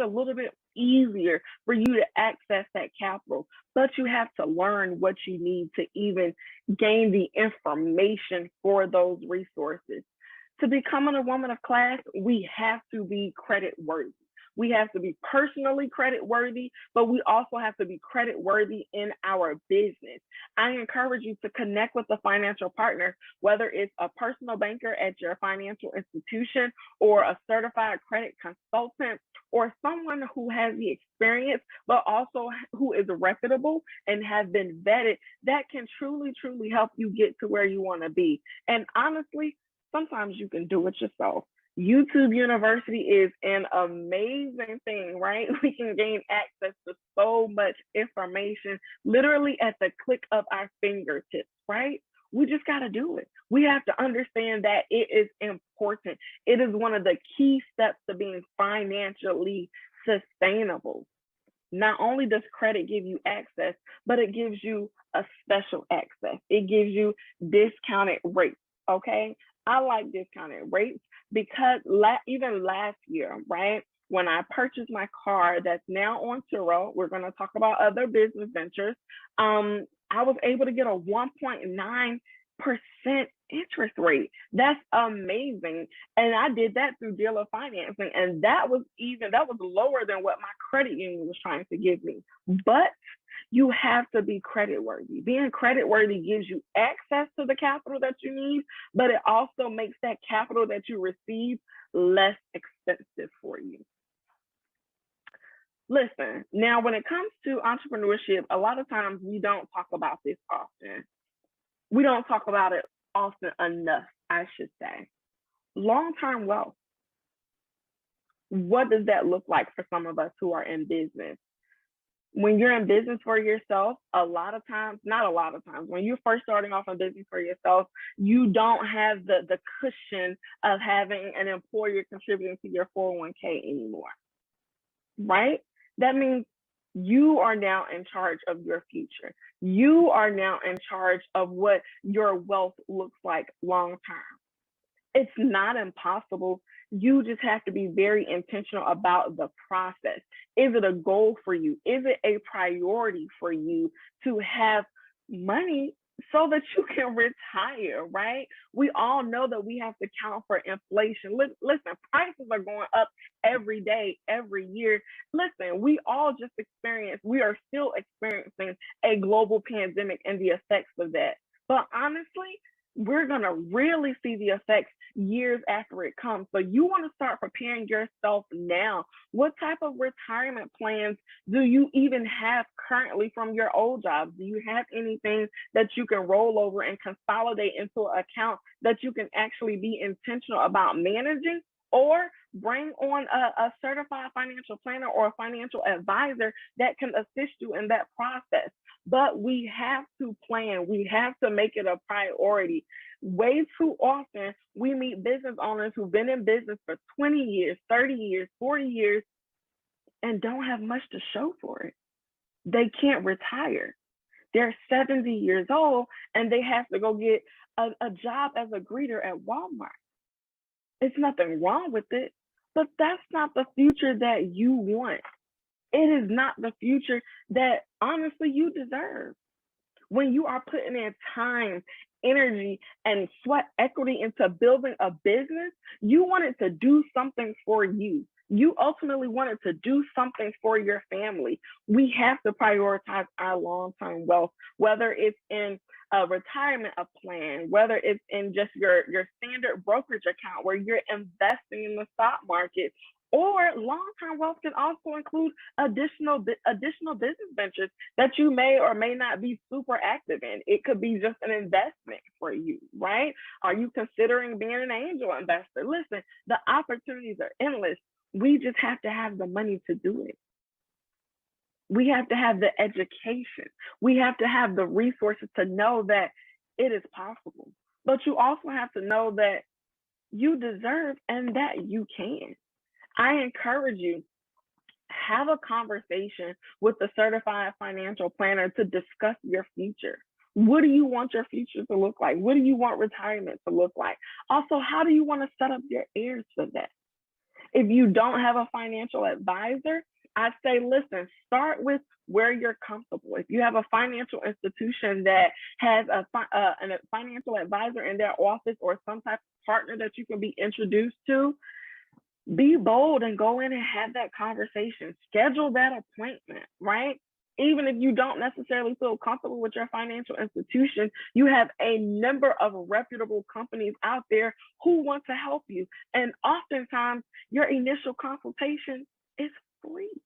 a little bit easier for you to access that capital, but you have to learn what you need to even gain the information for those resources. To becoming a woman of class, we have to be credit worthy. We have to be personally credit worthy, but we also have to be credit worthy in our business. I encourage you to connect with a financial partner, whether it's a personal banker at your financial institution, or a certified credit consultant, or someone who has the experience, but also who is reputable and have been vetted, that can truly, truly help you get to where you want to be. And honestly, sometimes you can do it yourself. YouTube University is an amazing thing, right? We can gain access to so much information literally at the click of our fingertips, right? We just got to do it. We have to understand that it is important. It is one of the key steps to being financially sustainable. Not only does credit give you access, but it gives you a special access. It gives you discounted rates, okay? I like discounted rates because even last year, right, when I purchased my car that's now on Turo, we're going to talk about other business ventures, I was able to get a 1.9% interest rate. That's amazing. And I did that through dealer financing. And that was lower than what my credit union was trying to give me. But you have to be credit worthy. Being credit worthy gives you access to the capital that you need, but it also makes that capital that you receive less expensive for you. Listen, now when it comes to entrepreneurship, a lot of times we don't talk about this often. We don't talk about it often enough, I should say. Long-term wealth. What does that look like for some of us who are in business? When you're in business for yourself, not a lot of times, when you're first starting off in business for yourself, you don't have the cushion of having an employer contributing to your 401k anymore, right? That means you are now in charge of your future. You are now in charge of what your wealth looks like long term. It's not impossible. You just have to be very intentional about the process. Is it a goal for you? Is it a priority for you to have money so that you can retire, right? We all know that we have to count for inflation. Listen, prices are going up every day, every year. Listen, we are still experiencing a global pandemic and the effects of that. But honestly, we're going to really see the effects years after it comes. So you want to start preparing yourself now. What type of retirement plans do you even have currently from your old jobs? Do you have anything that you can roll over and consolidate into an account that you can actually be intentional about managing? Or bring on a certified financial planner or a financial advisor that can assist you in that process. But we have to plan. We have to make it a priority. Way too often, we meet business owners who've been in business for 20 years, 30 years, 40 years, and don't have much to show for it. They can't retire. They're 70 years old, and they have to go get a job as a greeter at Walmart. It's nothing wrong with it, but that's not the future that you want. It is not the future that honestly you deserve. When you are putting in time, energy, and sweat equity into building a business, you want it to do something for you. You ultimately want it to do something for your family. We have to prioritize our long-term wealth, whether it's in a retirement plan, whether it's in just your standard brokerage account where you're investing in the stock market, or long-term wealth can also include additional business ventures that you may or may not be super active in. It could be just an investment for you, right? Are you considering being an angel investor? Listen, the opportunities are endless. We just have to have the money to do it. We have to have the education. We have to have the resources to know that it is possible. But you also have to know that you deserve and that you can. I encourage you, have a conversation with the certified financial planner to discuss your future. What do you want your future to look like? What do you want retirement to look like? Also, how do you want to set up your heirs for that? If you don't have a financial advisor, I'd say, listen, start with where you're comfortable. If you have a financial institution that has a financial advisor in their office or some type of partner that you can be introduced to, be bold and go in and have that conversation. Schedule that appointment, right? Even if you don't necessarily feel comfortable with your financial institution, you have a number of reputable companies out there who want to help you. And oftentimes, your initial consultation is free.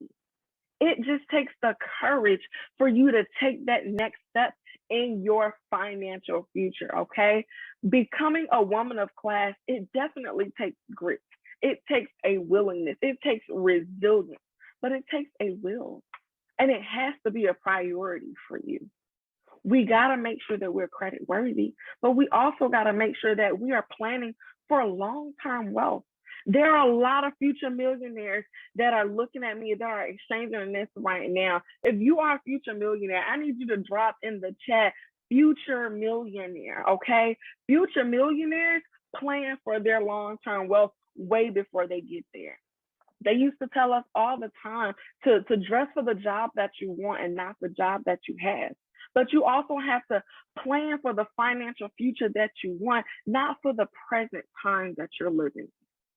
It just takes the courage for you to take that next step in your financial future, okay? Becoming a woman of class, it definitely takes grit. It takes a willingness. It takes resilience, but it takes a will. And it has to be a priority for you. We got to make sure that we're credit worthy, but we also got to make sure that we are planning for long-term wealth. There are a lot of future millionaires that are looking at me, that are exchanging this right now. If you are a future millionaire, I need you to drop in the chat, future millionaire, okay? Future millionaires plan for their long-term wealth way before they get there. They used to tell us all the time to dress for the job that you want and not the job that you have. But you also have to plan for the financial future that you want, not for the present time that you're living.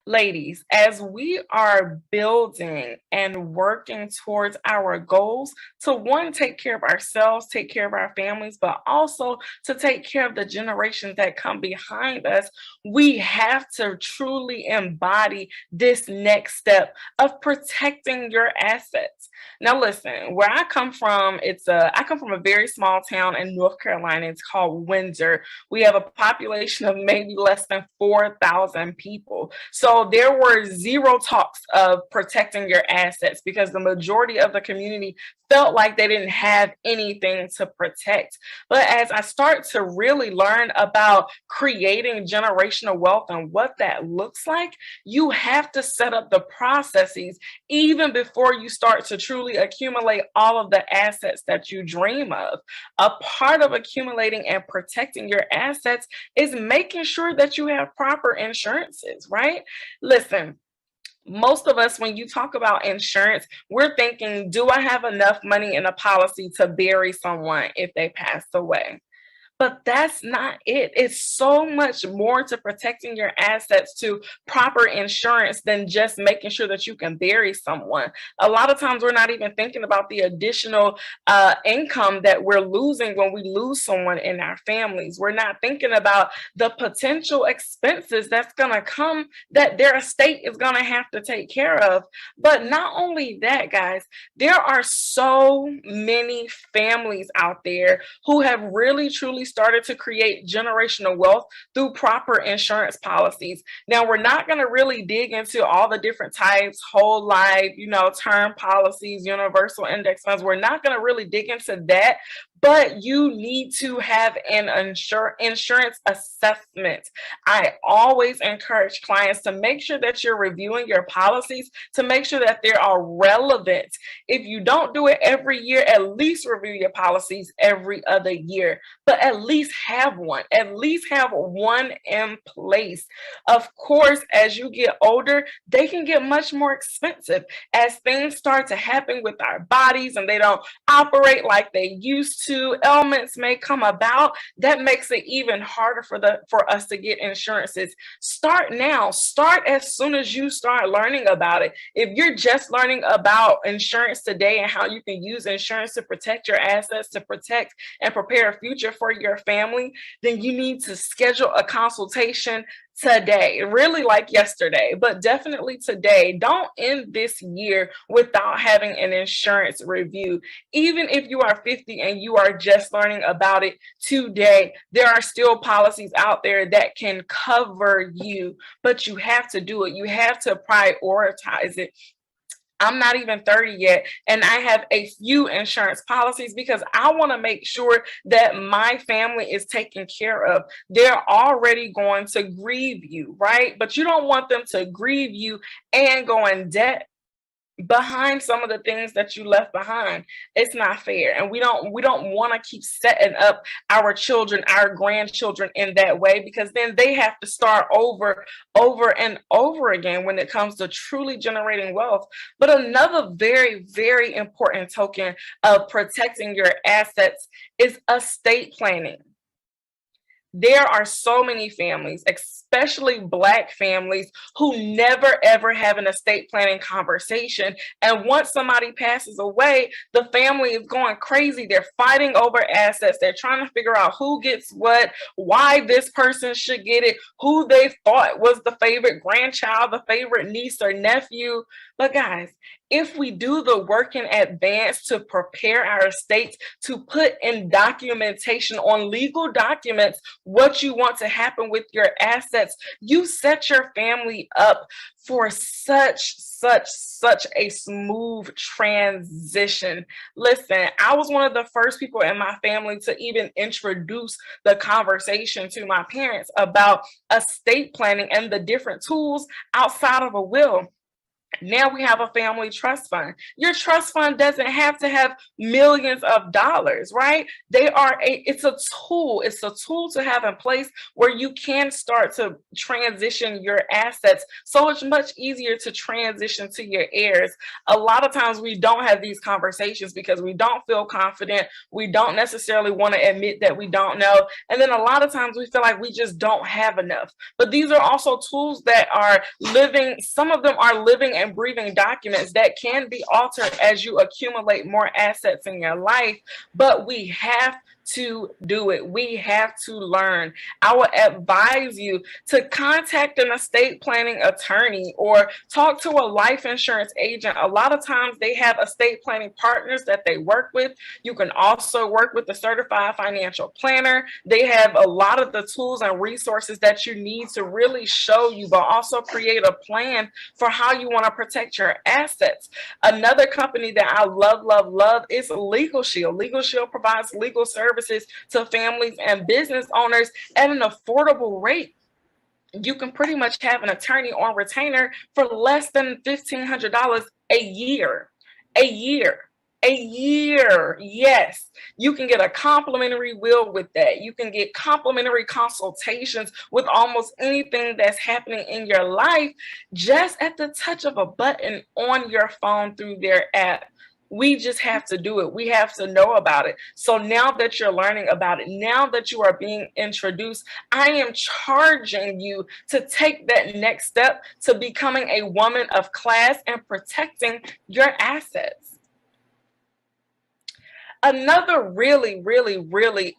Ladies, as we are building and working towards our goals to, one, take care of ourselves, take care of our families, but also to take care of the generations that come behind us, we have to truly embody this next step of protecting your assets. Now, listen, where I come from, I come from a very small town in North Carolina. It's called Windsor. We have a population of maybe less than 4,000 people. So there were zero talks of protecting your assets because the majority of the community felt like they didn't have anything to protect. But as I start to really learn about creating generational wealth and what that looks like, you have to set up the processes even before you start to truly accumulate all of the assets that you dream of. A part of accumulating and protecting your assets is making sure that you have proper insurances, right? Listen, most of us, when you talk about insurance, we're thinking, do I have enough money in a policy to bury someone if they pass away? But that's not it. It's so much more to protecting your assets, to proper insurance, than just making sure that you can bury someone. A lot of times we're not even thinking about the additional income that we're losing when we lose someone in our families. We're not thinking about the potential expenses that's going to come that their estate is going to have to take care of. But not only that, guys, there are so many families out there who have really, truly started to create generational wealth through proper insurance policies. Now, we're not going to really dig into all the different types, whole life, term policies, universal index funds. We're not going to really dig into that, but you need to have an insurance assessment. I always encourage clients to make sure that you're reviewing your policies to make sure that they are relevant. If you don't do it every year, at least review your policies every other year, but at least have one. At least have one in place. Of course, as you get older, they can get much more expensive as things start to happen with our bodies and they don't operate like they used to. Ailments may come about. That makes it even harder for us to get insurances. Start now. Start as soon as you start learning about it. If you're just learning about insurance today and how you can use insurance to protect your assets, to protect and prepare a future for your family, then you need to schedule a consultation today, really like yesterday, but definitely today. Don't end this year without having an insurance review. Even if you are 50 and you are just learning about it today, there are still policies out there that can cover you, but you have to do it. You have to prioritize it. I'm not even 30 yet, and I have a few insurance policies because I want to make sure that my family is taken care of. They're already going to grieve you, right? But you don't want them to grieve you and go in debt behind some of the things that you left behind. It's not fair, and we don't want to keep setting up our children, our grandchildren in that way, because then they have to start over and over again when it comes to truly generating wealth. But another very, very important token of protecting your assets is estate planning. There are so many families, especially Black families, who never ever have an estate planning conversation. And once somebody passes away, the family is going crazy. They're fighting over assets. They're trying to figure out who gets what, why this person should get it, who they thought was the favorite grandchild, the favorite niece or nephew. But guys, if we do the work in advance to prepare our estates, to put in documentation on legal documents what you want to happen with your assets, you set your family up for such a smooth transition. Listen, I was one of the first people in my family to even introduce the conversation to my parents about estate planning and the different tools outside of a will. Now we have a family trust fund. Your trust fund doesn't have to have millions of dollars, right? It's a tool. It's a tool to have in place where you can start to transition your assets. So it's much easier to transition to your heirs. A lot of times we don't have these conversations because we don't feel confident. We don't necessarily want to admit that we don't know. And then a lot of times we feel like we just don't have enough. But these are also tools that are living, some of them are living and breathing documents that can be altered as you accumulate more assets in your life. But we have to do it. We have to learn. I would advise you to contact an estate planning attorney or talk to a life insurance agent. A lot of times they have estate planning partners that they work with. You can also work with a certified financial planner. They have a lot of the tools and resources that you need to really show you, but also create a plan for how you want to protect your assets. Another company that I love is Legal Shield. Legal Shield provides legal services to families and business owners at an affordable rate. You can pretty much have an attorney on retainer for less than $1,500 a year. Yes, you can get a complimentary will with that. You can get complimentary consultations with almost anything that's happening in your life just at the touch of a button on your phone through their app. We just have to do it. We have to know about it. So now that you're learning about it, now that you are being introduced, I am charging you to take that next step to becoming a woman of class and protecting your assets. Another really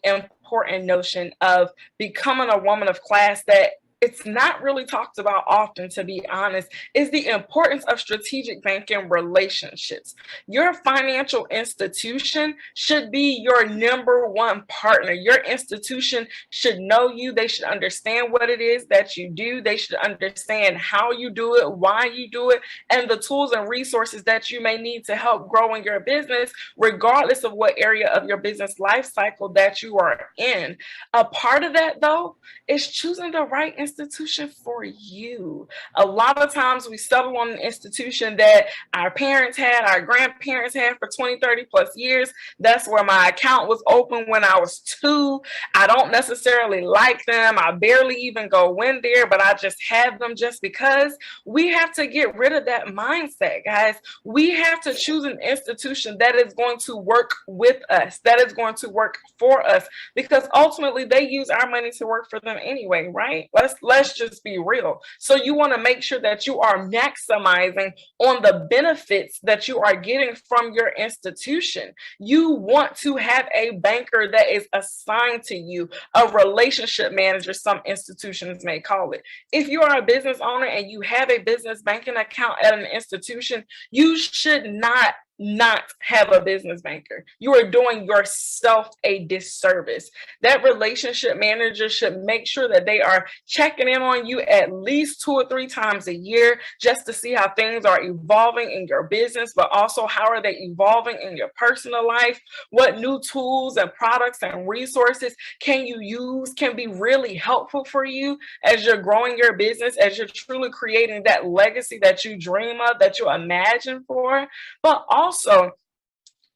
important notion of becoming a woman of class that it's not really talked about often, to be honest, is the importance of strategic banking relationships. Your financial institution should be your number one partner. Your institution should know you. They should understand what it is that you do. They should understand how you do it, why you do it, and the tools and resources that you may need to help grow in your business, regardless of what area of your business life cycle that you are in. A part of that, though, is choosing the right institution for you. A lot of times we settle on an institution that our parents had, our grandparents had for 20, 30 plus years. That's where my account was open when I was 2. I don't necessarily like them. I barely even go in there, but I just have them just because. We have to get rid of that mindset, guys. We have to choose an institution that is going to work with us, that is going to work for us, because ultimately they use our money to work for them anyway, right? Let's just be real. So you want to make sure that you are maximizing on the benefits that you are getting from your institution. You want to have a banker that is assigned to you, a relationship manager, some institutions may call it. If you are a business owner and you have a business banking account at an institution, you should not not have a business banker. You are doing yourself a disservice. That relationship manager should make sure that they are checking in on you at least 2 or 3 times a year just to see how things are evolving in your business, but also how are they evolving in your personal life? What new tools and products and resources can you use, can be really helpful for you as you're growing your business, as you're truly creating that legacy that you dream of, that you imagine for. But also,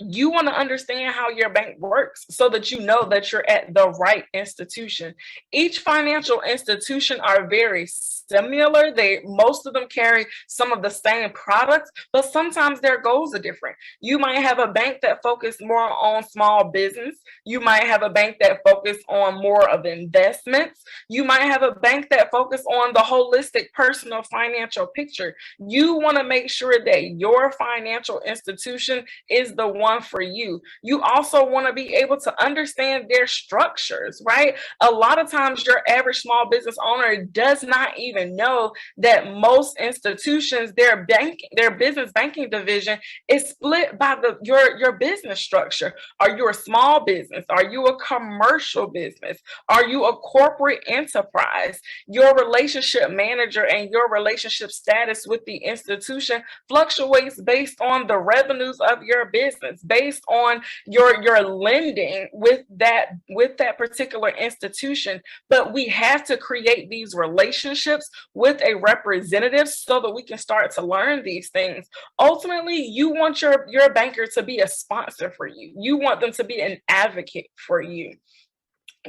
you want to understand how your bank works so that you know that you're at the right institution. Each financial institution are very similar. Most of them carry some of the same products, but sometimes their goals are different. You might have a bank that focuses more on small business. You might have a bank that focuses on more of investments. You might have a bank that focuses on the holistic personal financial picture. You want to make sure that your financial institution is the one for you. You also want to be able to understand their structures, right? A lot of times your average small business owner does not even know that most institutions, their business banking division is split by your business structure. Are you a small business? Are you a commercial business? Are you a corporate enterprise? Your relationship manager and your relationship status with the institution fluctuates based on the revenues of your business, based on your lending with that particular institution. But we have to create these relationships with a representative so that we can start to learn these things. Ultimately, you want your banker to be a sponsor for you. You want them to be an advocate for you.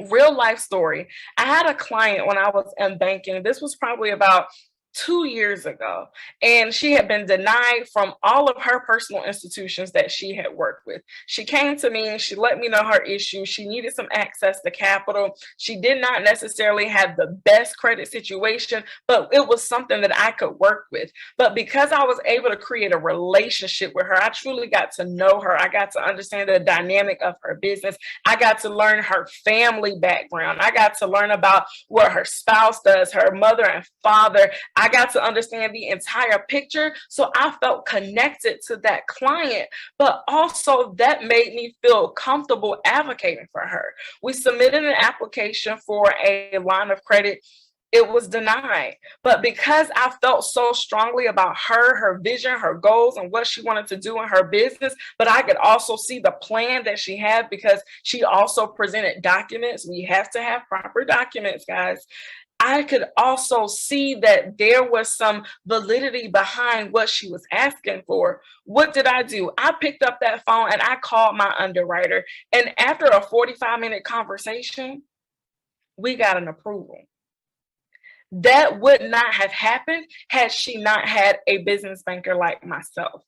Real life story. I had a client when I was in banking. This was probably about 2 years ago, and she had been denied from all of her personal institutions that she had worked with. She came to me and she let me know her issue. She needed some access to capital. She did not necessarily have the best credit situation, but it was something that I could work with. But because I was able to create a relationship with her, I truly got to know her. I got to understand the dynamic of her business. I got to learn her family background. I got to learn about what her spouse does, her mother and father. I got to understand the entire picture. So I felt connected to that client, but also that made me feel comfortable advocating for her. We submitted an application for a line of credit. It was denied. But because I felt so strongly about her vision, her goals, and what she wanted to do in her business, but I could also see the plan that she had because she also presented documents. We have to have proper documents, guys. I could also see that there was some validity behind what she was asking for. What did I do? I picked up that phone and I called my underwriter. And after a 45-minute conversation, we got an approval. That would not have happened had she not had a business banker like myself.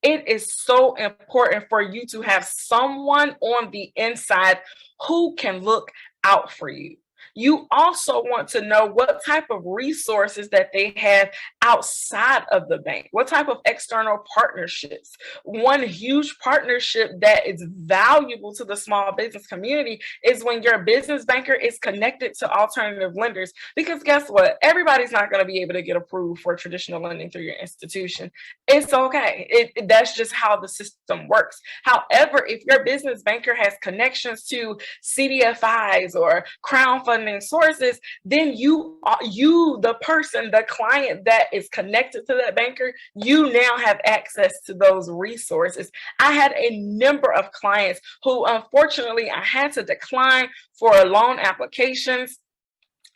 It is so important for you to have someone on the inside who can look out for you. You also want to know what type of resources that they have outside of the bank, what type of external partnerships. One huge partnership that is valuable to the small business community is when your business banker is connected to alternative lenders. Because guess what? Everybody's not going to be able to get approved for traditional lending through your institution. It's okay. That's just how the system works. However, if your business banker has connections to CDFIs or crowdfunding sources, then you, the person, the client that is connected to that banker, you now have access to those resources. I had a number of clients who, unfortunately, I had to decline for loan applications.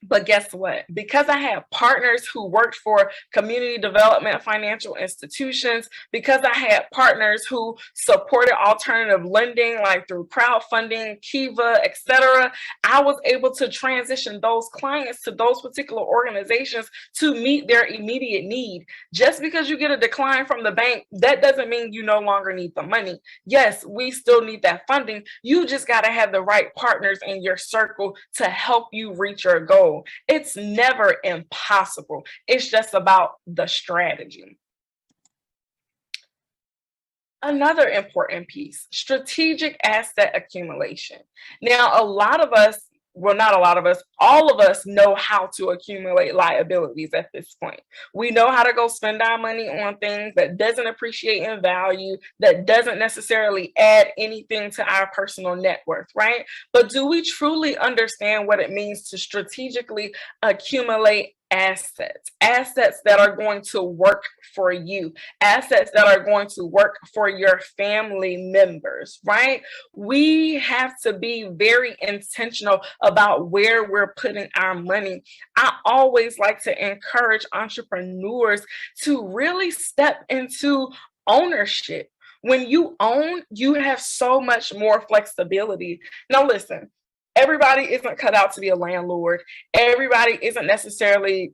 But guess what? Because I had partners who worked for community development financial institutions, because I had partners who supported alternative lending, like through crowdfunding, Kiva, etc., I was able to transition those clients to those particular organizations to meet their immediate need. Just because you get a decline from the bank, that doesn't mean you no longer need the money. Yes, we still need that funding. You just got to have the right partners in your circle to help you reach your goal. It's never impossible. It's just about the strategy. Another important piece, strategic asset accumulation. Now, a lot of us, well, not a lot of us, all of us know how to accumulate liabilities at this point. We know how to go spend our money on things that doesn't appreciate in value, that doesn't necessarily add anything to our personal net worth, right? But do we truly understand what it means to strategically accumulate assets that are going to work for you, assets that are going to work for your family members, right? We have to be very intentional about where we're putting our money. I always like to encourage entrepreneurs to really step into ownership. When you own, you have so much more flexibility. Now listen, everybody isn't cut out to be a landlord. Everybody isn't necessarily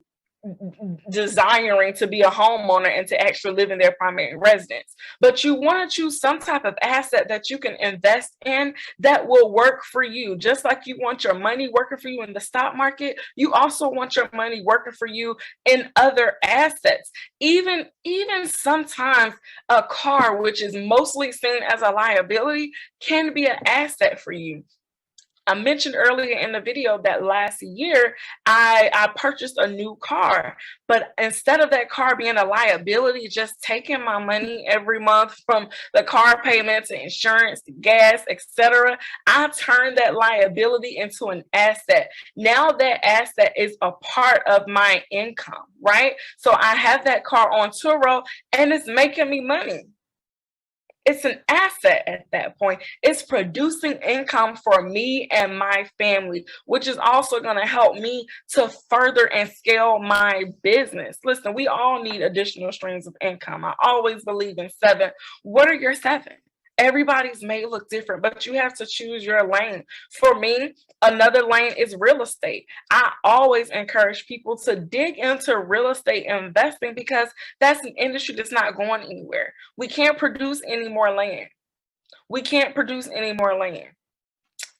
desiring to be a homeowner and to actually live in their primary residence. But you want to choose some type of asset that you can invest in that will work for you. Just like you want your money working for you in the stock market, you also want your money working for you in other assets. Even sometimes a car, which is mostly seen as a liability, can be an asset for you. I mentioned earlier in the video that last year I purchased a new car, but instead of that car being a liability, just taking my money every month from the car payment to insurance to gas, etc., I turned that liability into an asset. Now that asset is a part of my income, right? So I have that car on Turo and it's making me money. It's an asset at that point. It's producing income for me and my family, which is also going to help me to further and scale my business. Listen, we all need additional streams of income. I always believe in 7. What are your 7? Everybody's may look different, but you have to choose your lane. For me, another lane is real estate. I always encourage people to dig into real estate investing because that's an industry that's not going anywhere. We can't produce any more land. We can't produce any more land.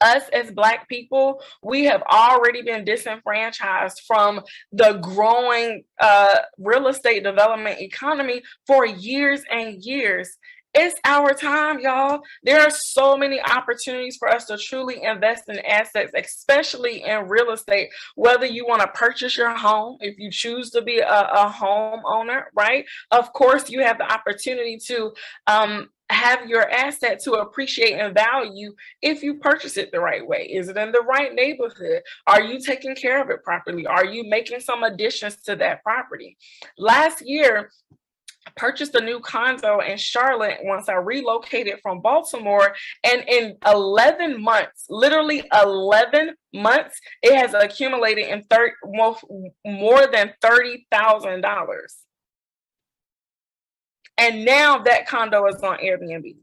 Us as Black people, we have already been disenfranchised from the growing real estate development economy for years and years. It's our time, y'all. There are so many opportunities for us to truly invest in assets, especially in real estate, whether you want to purchase your home, if you choose to be a homeowner, right? Of course, you have the opportunity to have your asset to appreciate in value if you purchase it the right way. Is it in the right neighborhood? Are you taking care of it properly? Are you making some additions to that property? Last year, purchased a new condo in Charlotte once I relocated from Baltimore, and in 11 months, literally 11 months, it has accumulated in more than $30,000. And now that condo is on Airbnb.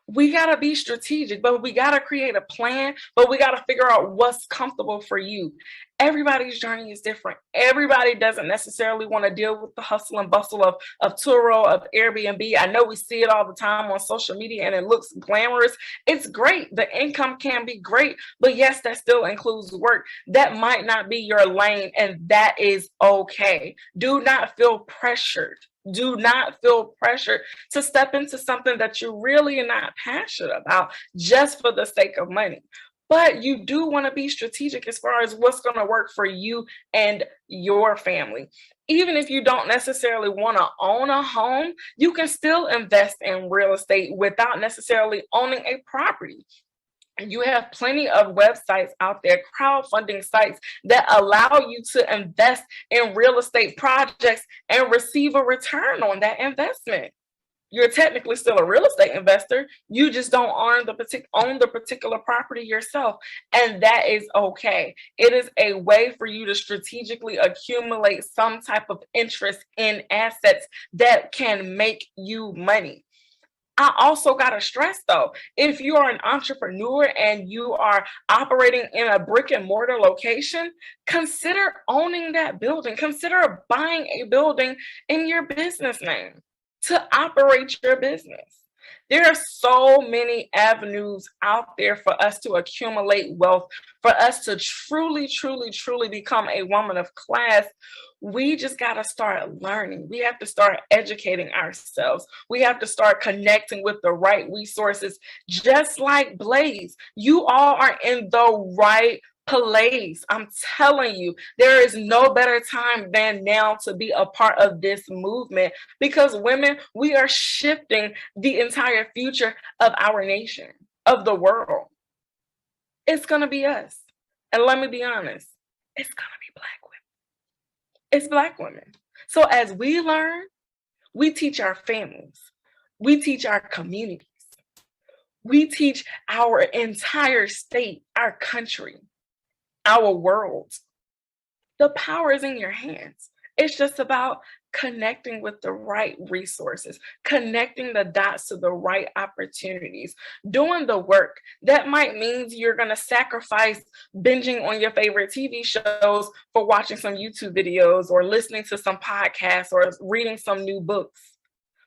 We got to be strategic, but we got to create a plan, but we got to figure out what's comfortable for you. Everybody's journey is different. Everybody doesn't necessarily want to deal with the hustle and bustle of Turo, of Airbnb. I know we see it all the time on social media and it looks glamorous. It's great. The income can be great, but yes, that still includes work. That might not be your lane, and that is okay. Do not feel pressured. Do not feel pressured to step into something that you really are not passionate about just for the sake of money. But you do want to be strategic as far as what's going to work for you and your family. Even if you don't necessarily want to own a home, you can still invest in real estate without necessarily owning a property. You have plenty of websites out there, crowdfunding sites that allow you to invest in real estate projects and receive a return on that investment. You're technically still a real estate investor. You just don't own the particular property yourself. And that is okay. It is a way for you to strategically accumulate some type of interest in assets that can make you money. I also got to stress though, if you are an entrepreneur and you are operating in a brick and mortar location, consider owning that building. Consider buying a building in your business name to operate your business. There are so many avenues out there for us to accumulate wealth, for us to truly, truly, truly become a woman of class. We just got to start learning. We have to start educating ourselves. We have to start connecting with the right resources, just like Blaze. You all are in the right place. I'm telling you, there is no better time than now to be a part of this movement, because women, we are shifting the entire future of our nation, of the world. It's going to be us. And let me be honest, it's going to be Black women. It's Black women. So as we learn, we teach our families, we teach our communities, we teach our entire state, our country, our world. The power is in your hands. It's just about connecting with the right resources, connecting the dots to the right opportunities, doing the work. That might mean you're going to sacrifice binging on your favorite TV shows for watching some YouTube videos or listening to some podcasts or reading some new books.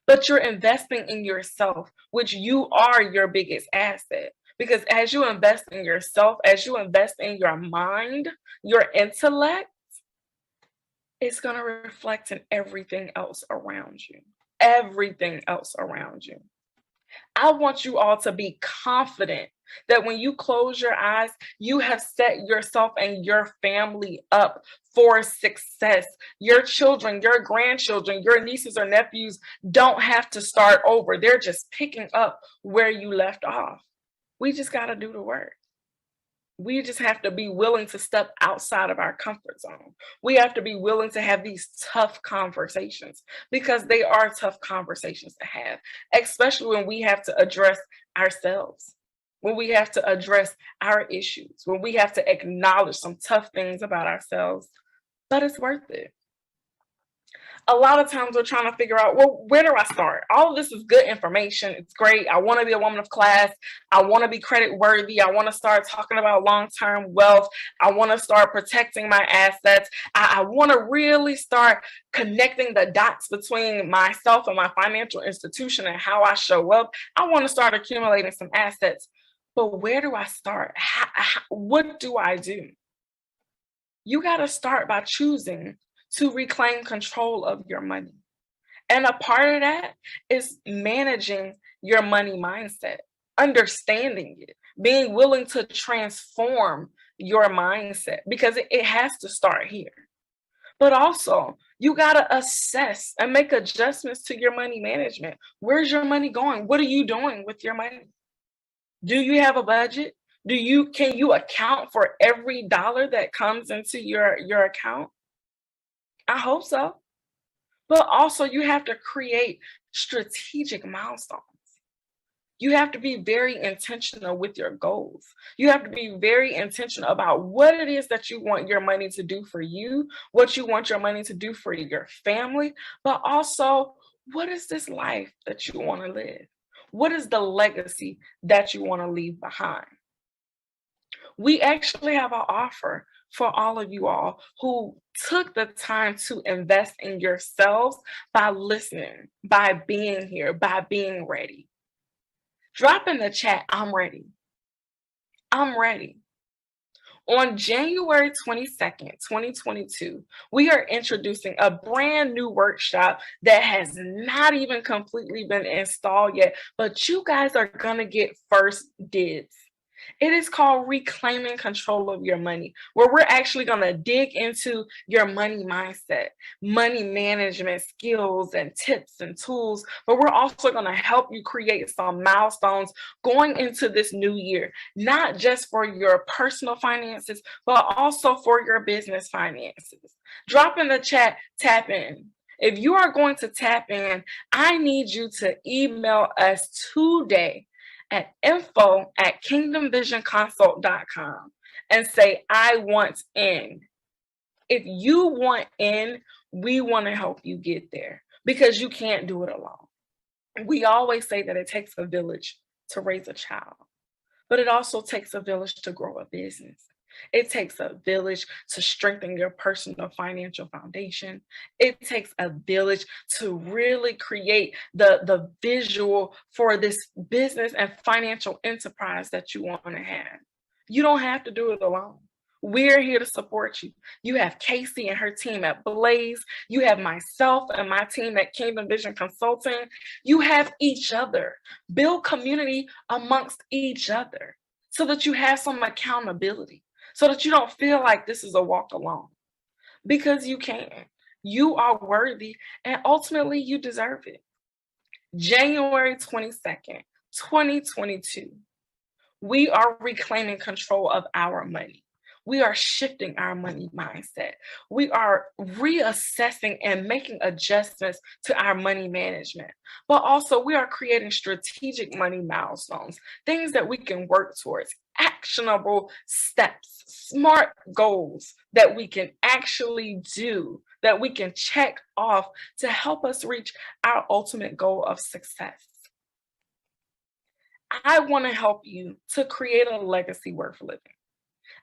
But you're investing in yourself, which you are your biggest asset. Because as you invest in yourself, as you invest in your mind, your intellect, it's going to reflect in everything else around you. Everything else around you. I want you all to be confident that when you close your eyes, you have set yourself and your family up for success. Your children, your grandchildren, your nieces or nephews don't have to start over. They're just picking up where you left off. We just got to do the work. We just have to be willing to step outside of our comfort zone. We have to be willing to have these tough conversations, because they are tough conversations to have, especially when we have to address ourselves, when we have to address our issues, when we have to acknowledge some tough things about ourselves. But it's worth it. A lot of times we're trying to figure out, well, where do I start? All of this is good information. It's great. I want to be a woman of class. I want to be credit worthy. I want to start talking about long-term wealth. I want to start protecting my assets. I want to really start connecting the dots between myself and my financial institution and how I show up. I want to start accumulating some assets. But where do I start? What do I do? You got to start by choosing to reclaim control of your money. And a part of that is managing your money mindset, understanding it, being willing to transform your mindset, because it has to start here. But also, you got to assess and make adjustments to your money management. Where's your money going? What are you doing with your money? Do you have a budget? Can you account for every dollar that comes into your account? I hope so. But also, you have to create strategic milestones. You have to be very intentional with your goals. You have to be very intentional about what it is that you want your money to do for you, what you want your money to do for your family, but also, what is this life that you want to live? What is the legacy that you want to leave behind? We actually have an offer for all of you all who took the time to invest in yourselves by listening, by being here, by being ready. Drop in the chat, I'm ready. I'm ready. On January 22nd, 2022, we are introducing a brand new workshop that has not even completely been installed yet, but you guys are going to get first dibs. It is called Reclaiming Control of Your Money, where we're actually going to dig into your money mindset, money management skills and tips and tools, but we're also going to help you create some milestones going into this new year, not just for your personal finances, but also for your business finances. Drop in the chat, tap in. If you are going to tap in, I need you to email us today at info@kingdomvisionconsult.com and say, I want in. If you want in, we want to help you get there, because you can't do it alone. We always say that it takes a village to raise a child, but it also takes a village to grow a business. It takes a village to strengthen your personal financial foundation. It takes a village to really create the visual for this business and financial enterprise that you want to have. You don't have to do it alone. We're here to support you. You have Casey and her team at Blaze. You have myself and my team at Kingdom Vision Consulting. You have each other. Build community amongst each other so that you have some accountability, so that you don't feel like this is a walk alone, because you can. You are worthy, and ultimately you deserve it. January 22nd, 2022, we are reclaiming control of our money. We are shifting our money mindset. We are reassessing and making adjustments to our money management. But also, we are creating strategic money milestones, things that we can work towards, actionable steps, smart goals that we can actually do, that we can check off to help us reach our ultimate goal of success. I want to help you to create a legacy worth living.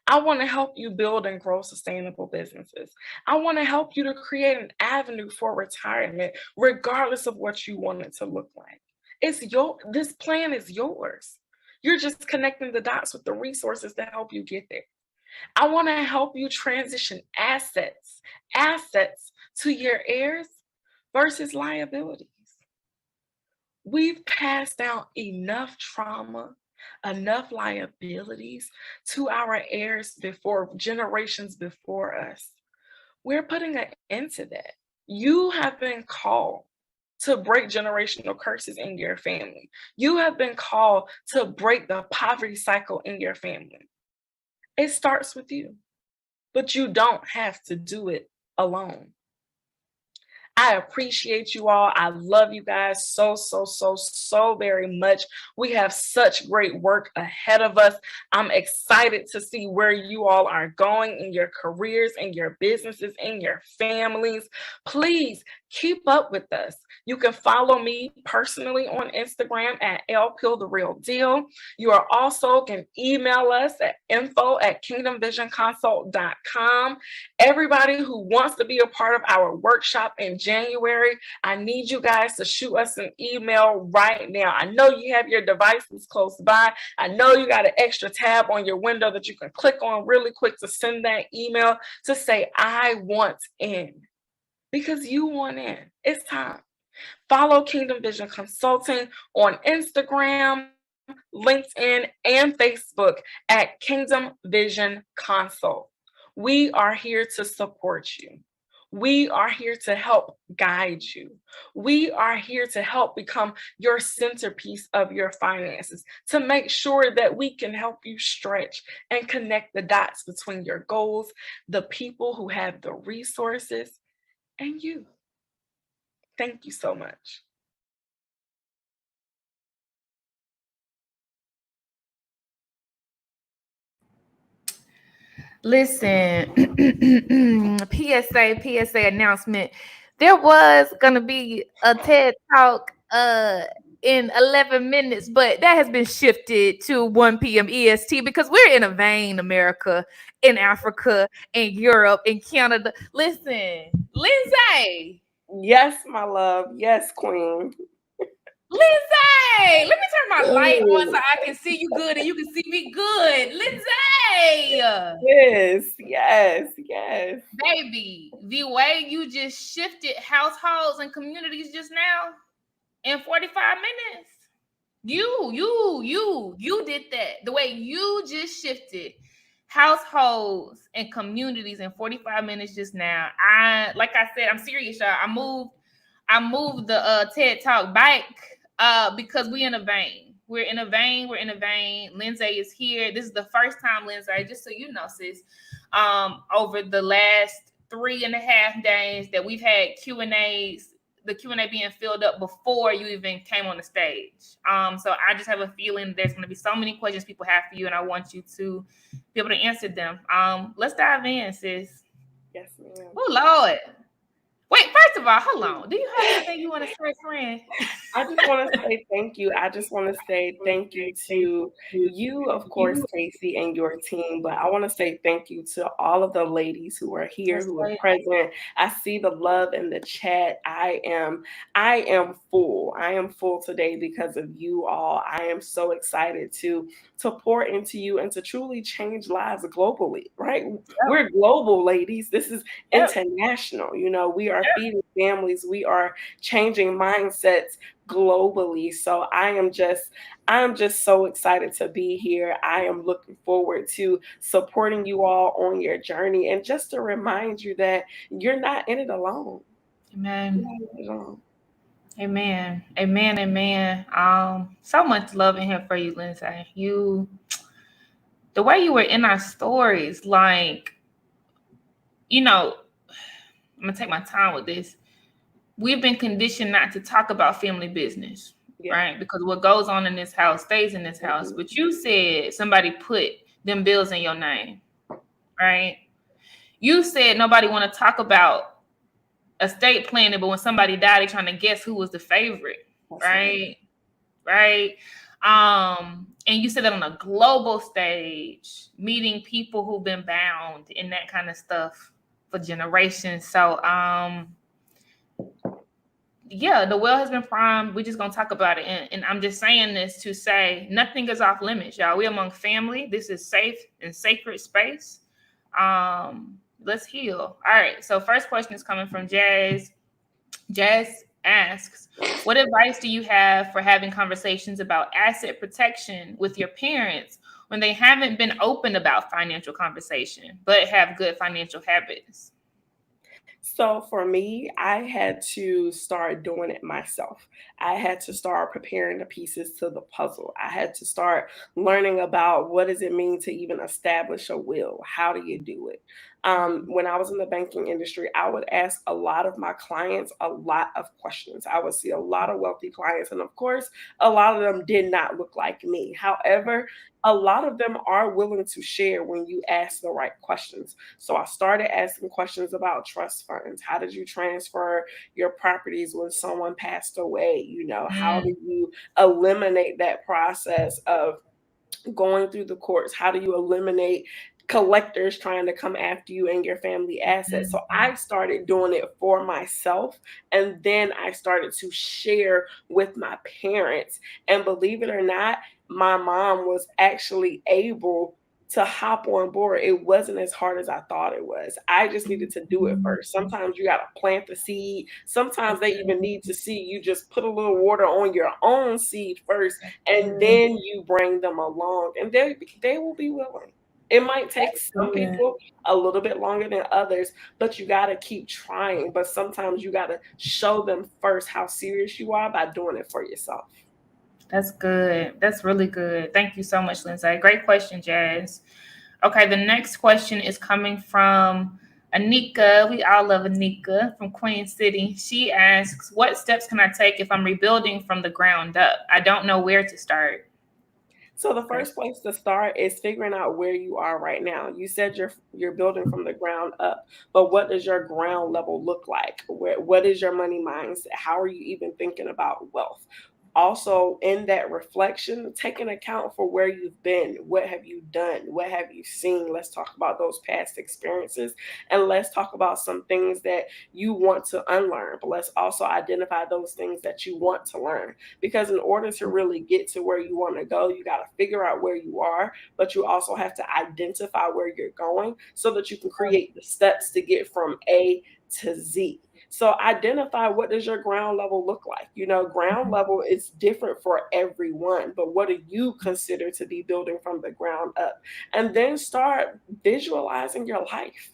I want to help you build and grow sustainable businesses. I want to help you to create an avenue for retirement, regardless of what you want it to look like. This plan is yours. You're just connecting the dots with the resources to help you get there. I want to help you transition assets to your heirs versus liabilities. We've passed down enough trauma, enough liabilities to our heirs before, generations before us. We're putting an end to that. You have been called to break generational curses in your family. You have been called to break the poverty cycle in your family. It starts with you, but you don't have to do it alone. I appreciate you all. I love you guys so very much. We have such great work ahead of us. I'm excited to see where you all are going in your careers, in your businesses, in your families. Please keep up with us. You can follow me personally on Instagram at LPillTheRealDeal. You are also can email us at info@kingdomvisionconsult.com. Everybody who wants to be a part of our workshop in January, I need you guys to shoot us an email right now. I know you have your devices close by. I know you got an extra tab on your window that you can click on really quick to send that email to say, I want in. Because you want in. It's time. Follow Kingdom Vision Consulting on Instagram, LinkedIn, and Facebook at Kingdom Vision Consult. We are here to support you. We are here to help guide you. We are here to help become your centerpiece of your finances, to make sure that we can help you stretch and connect the dots between your goals, the people who have the resources, and you. Thank you so much. Listen, PSA announcement. There was gonna be a TED Talk in 11 minutes, but that has been shifted to 1 p.m. EST because we're in a vein, America, in Africa, in Europe, in Canada. Listen, Lindsay. Yes, my love. Yes, queen. Lindsay, let me turn my light on so I can see you good and you can see me good. Lindsay. Yes. Baby, the way you just shifted households and communities just now in 45 minutes. You did that. The way you just shifted households and communities in 45 minutes just now. Like I said, I'm serious, y'all. I moved the TED Talk back because we're in a vein. We're in a vein. Lindsay is here. This is the first time, Lindsay, just so you know, sis, over the last 3.5 days that we've had Q&As, the Q&A being filled up before you even came on the stage. So I just have a feeling there's going to be so many questions people have for you, and I want you to be able to answer them. Let's dive in, sis. Yes, ma'am. Oh, Lord. Wait, first of all, hold on. Do you have anything you want to say, friend? I just want to say thank you. I just want to say thank you to you, of course, Casey, and your team. But I want to say thank you to all of the ladies who are here, who are present. I see the love in the chat. I am full. I am full today because of you all. I am so excited to pour into you and to truly change lives globally, right? Yep. We're global, ladies. This is international. You know, we are feeding families. We are changing mindsets globally. So I am just so excited to be here. I am looking forward to supporting you all on your journey, and just to remind you that you're not in it alone. Amen. Amen. Amen. Amen. So much love in here for you, Lindsay. The way you were in our stories, like, you know, I'm gonna take my time with this. We've been conditioned not to talk about family business, right? Because what goes on in this house stays in this house. But you said somebody put them bills in your name, right? You said nobody want to talk about estate planning, but when somebody died, they're trying to guess who was the favorite, right? Right. And you said that on a global stage, meeting people who've been bound and that kind of stuff for generations. So, yeah, the well has been primed. We're just going to talk about it. And I'm just saying this to say nothing is off limits, y'all. We're among family. This is safe and sacred space. Let's heal. All right. So first question is coming from Jazz. Jazz asks, what advice do you have for having conversations about asset protection with your parents when they haven't been open about financial conversation, but have good financial habits? So for me, I had to start doing it myself. I had to start preparing the pieces to the puzzle. I had to start learning about what does it mean to even establish a will? How do you do it? When I was in the banking industry, I would ask a lot of my clients a lot of questions. I would see a lot of wealthy clients, and of course, a lot of them did not look like me. However, a lot of them are willing to share when you ask the right questions. So I started asking questions about trust funds. How did you transfer your properties when someone passed away? You know, how do you eliminate that process of going through the courts? How do you eliminate collectors trying to come after you and your family assets? So I started doing it for myself, and then I started to share with my parents. And believe it or not, my mom was actually able to hop on board. It wasn't as hard as I thought it was. I just needed to do it first. Sometimes you got to plant the seed. Sometimes they even need to see you just put a little water on your own seed first, and then you bring them along, and they will be willing. It might take some people a little bit longer than others, but you got to keep trying. But sometimes you got to show them first how serious you are by doing it for yourself. That's good. That's really good. Thank you so much, Lindsay. Great question, Jazz. Okay, the next question is coming from Anika. We all love Anika from Queen City. She asks, what steps can I take if I'm rebuilding from the ground up? I don't know where to start. So the first place to start is figuring out where you are right now. You said you're building from the ground up, but what does your ground level look like? What is your money mindset? How are you even thinking about wealth? Also, in that reflection, take an account for where you've been. What have you done? What have you seen? Let's talk about those past experiences, and let's talk about some things that you want to unlearn. But let's also identify those things that you want to learn, because in order to really get to where you want to go, you got to figure out where you are, but you also have to identify where you're going so that you can create the steps to get from A to Z. So identify, what does your ground level look like? You know, ground level is different for everyone, but what do you consider to be building from the ground up? And then start visualizing your life.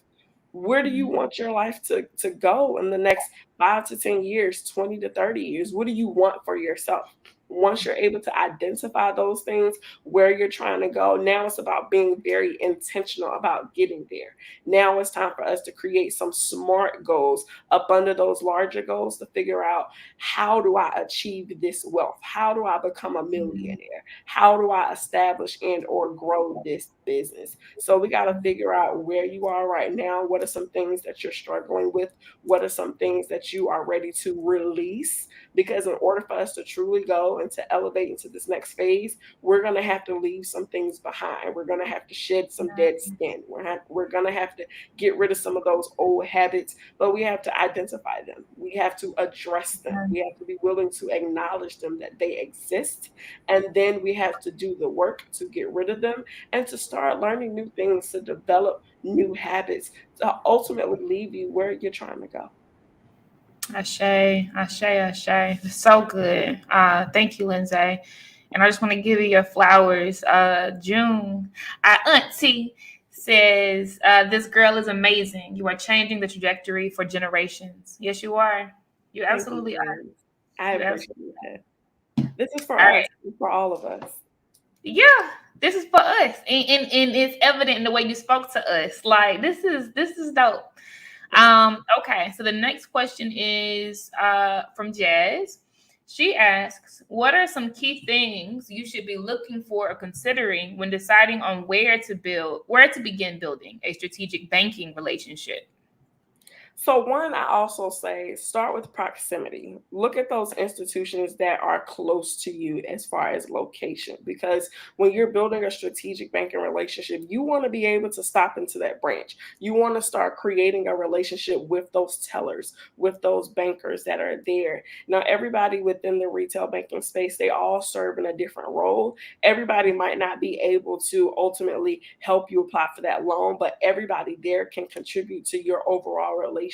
Where do you want your life to go in the next 5 to 10 years, 20 to 30 years? What do you want for yourself? Once you're able to identify those things, where you're trying to go, now it's about being very intentional about getting there. Now it's time for us to create some smart goals up under those larger goals to figure out, how do I achieve this wealth? How do I become a millionaire? How do I establish and or grow this business? So we got to figure out where you are right now. What are some things that you're struggling with? What are some things that you are ready to release? Because in order for us to truly go and to elevate into this next phase, we're going to have to leave some things behind. We're going to have to shed some dead skin. We're going to have to get rid of some of those old habits, but we have to identify them. We have to address them. We have to be willing to acknowledge them, that they exist. And then we have to do the work to get rid of them and to start learning new things, to develop new habits, to ultimately leave you where you're trying to go. Ashe, ashe, ashe. So good. Thank you, Lindsay. And I just want to give you your flowers. June, our auntie, says, this girl is amazing. You are changing the trajectory for generations. Yes, you are. You absolutely are. I appreciate that. This is for us, for all of us. Yeah, this is for us. And it's evident in the way you spoke to us. Like, this is dope. Okay, so the next question is from Jazz. She asks, what are some key things you should be looking for or considering when deciding on where to begin building a strategic banking relationship? So one, I also say, start with proximity. Look at those institutions that are close to you as far as location, because when you're building a strategic banking relationship, you want to be able to stop into that branch. You want to start creating a relationship with those tellers, with those bankers that are there. Now, everybody within the retail banking space, they all serve in a different role. Everybody might not be able to ultimately help you apply for that loan, but everybody there can contribute to your overall relationship.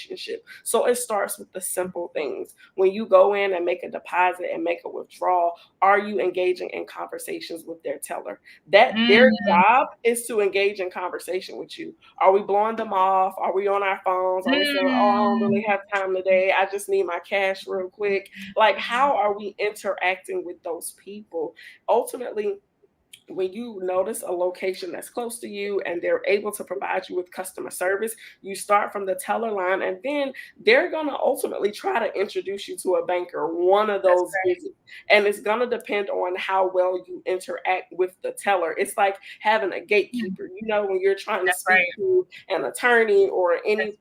So it starts with the simple things. When you go in and make a deposit and make a withdrawal, are you engaging in conversations with their teller? That their job is to engage in conversation with you. Are we blowing them off? Are we on our phones? Are we saying, oh, I don't really have time today, I just need my cash real quick? Like, how are we interacting with those people? Ultimately, when you notice a location that's close to you and they're able to provide you with customer service, you start from the teller line, and then they're going to ultimately try to introduce you to a banker one of those visits. And it's going to depend on how well you interact with the teller. It's like having a gatekeeper. You know, when you're trying to speak to an attorney or a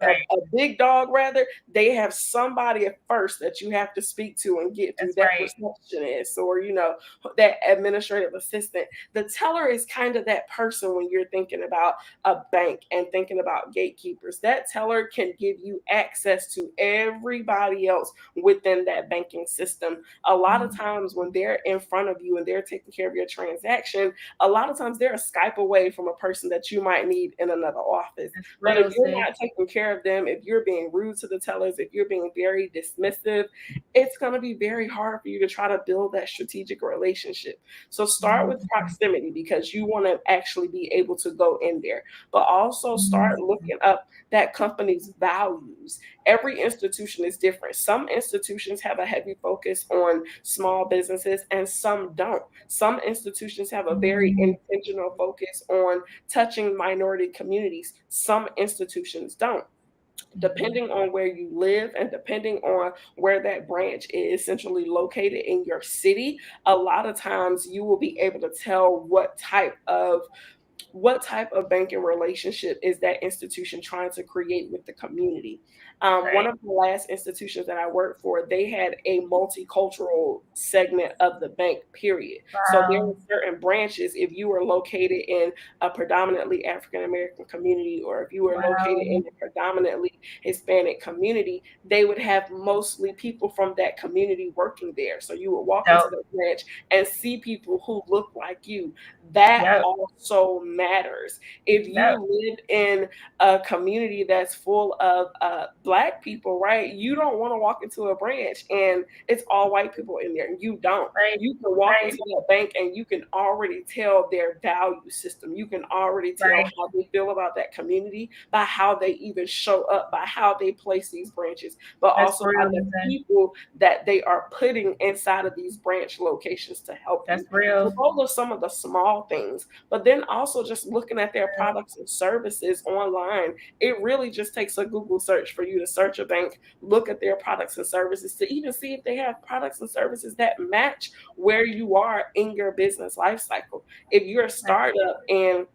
big dog, rather, they have somebody at first that you have to speak to and get through, that receptionist or, you know, that administrative assistant. The teller is kind of that person when you're thinking about a bank and thinking about gatekeepers. That teller can give you access to everybody else within that banking system. A lot of times when they're in front of you and they're taking care of your transaction, a lot of times they're a Skype away from a person that you might need in another office. But if you're not taking care of them, if you're being rude to the tellers, if you're being very dismissive, it's going to be very hard for you to try to build that strategic relationship. So start with proximity, because you want to actually be able to go in there, but also start looking up that company's values. Every institution is different. Some institutions have a heavy focus on small businesses and some don't. Some institutions have a very intentional focus on touching minority communities. Some institutions don't. Depending on where you live and depending on where that branch is centrally located in your city, a lot of times you will be able to tell what type of banking relationship is that institution trying to create with the community. One of the last institutions that I worked for, they had a multicultural segment of the bank, period. So there were certain branches, if you were located in a predominantly African-American community, or if you were located in a predominantly Hispanic community, they would have mostly people from that community working there. So you would walk into the branch and see people who look like you. That also matters. If you Yep. live in a community that's full of Black people, right, you don't want to walk into a branch and it's all white people in there. You don't. Right. You can walk Right. into that bank and you can already tell their value system. You can already tell Right. how they feel about that community by how they even show up, by how they place these branches, but That's also by real, the Lindsay. people that they are putting inside of these branch locations to help you. That's real. So those are some of the small things. But then also just looking at their products and services online, it really just takes a Google search for you to search a bank, look at their products and services to even see if they have products and services that match where you are in your business life cycle. If you're a startup and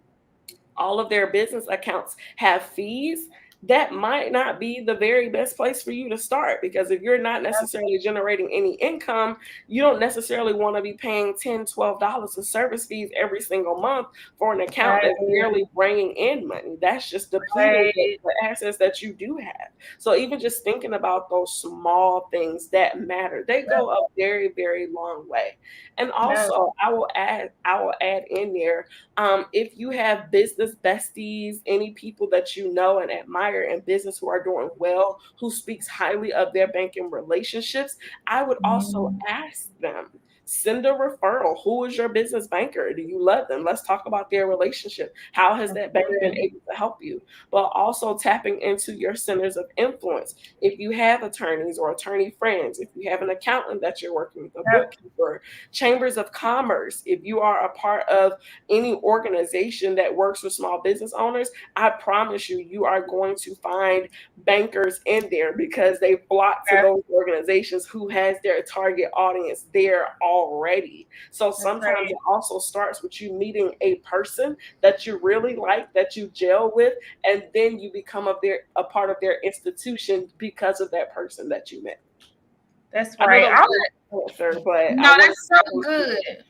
all of their business accounts have fees, that might not be the very best place for you to start, because if you're not necessarily generating any income, you don't necessarily want to be paying $10, $12 in service fees every single month for an account that's barely bringing in money. That's just depleting the assets that you do have. So even just thinking about those small things that matter, they go a very, very long way. And also, I will add in there, if you have business besties, any people that you know and admire in business who are doing well, who speaks highly of their banking relationships, I would also ask them, send a referral. Who is your business banker? Do you love them? Let's talk about their relationship. How has that bank been able to help you? But also tapping into your centers of influence. If you have attorneys or attorney friends, if you have an accountant that you're working with, a bookkeeper, chambers of commerce, if you are a part of any organization that works with small business owners, I promise you, you are going to find bankers in there because they flock to those organizations who has their target audience there already. So sometimes it also starts with you meeting a person that you really like, that you gel with, and then you become a part of their institution because of that person that you met. That's right. No, that's so good.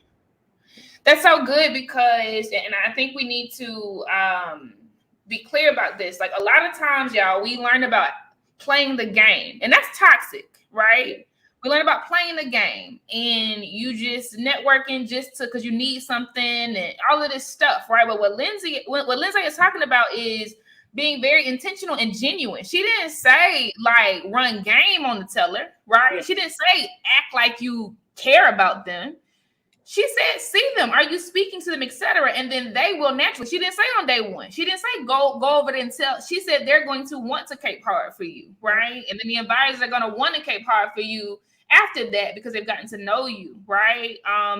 That's so good, because, and I think we need to be clear about this. Like, a lot of times, y'all, we learn about playing the game, and that's toxic, right? We learn about playing the game, and you just networking just because you need something and all of this stuff, right? But what Lindsay is talking about is being very intentional and genuine. She didn't say like run game on the teller, right? Yeah. She didn't say act like you care about them. She said, see them. Are you speaking to them, etc.? And then they will naturally. She didn't say on day one. She didn't say go over there and tell. She said they're going to want to cape hard for you, right? And then the advisors are going to want to cape hard for you after that because they've gotten to know you, right?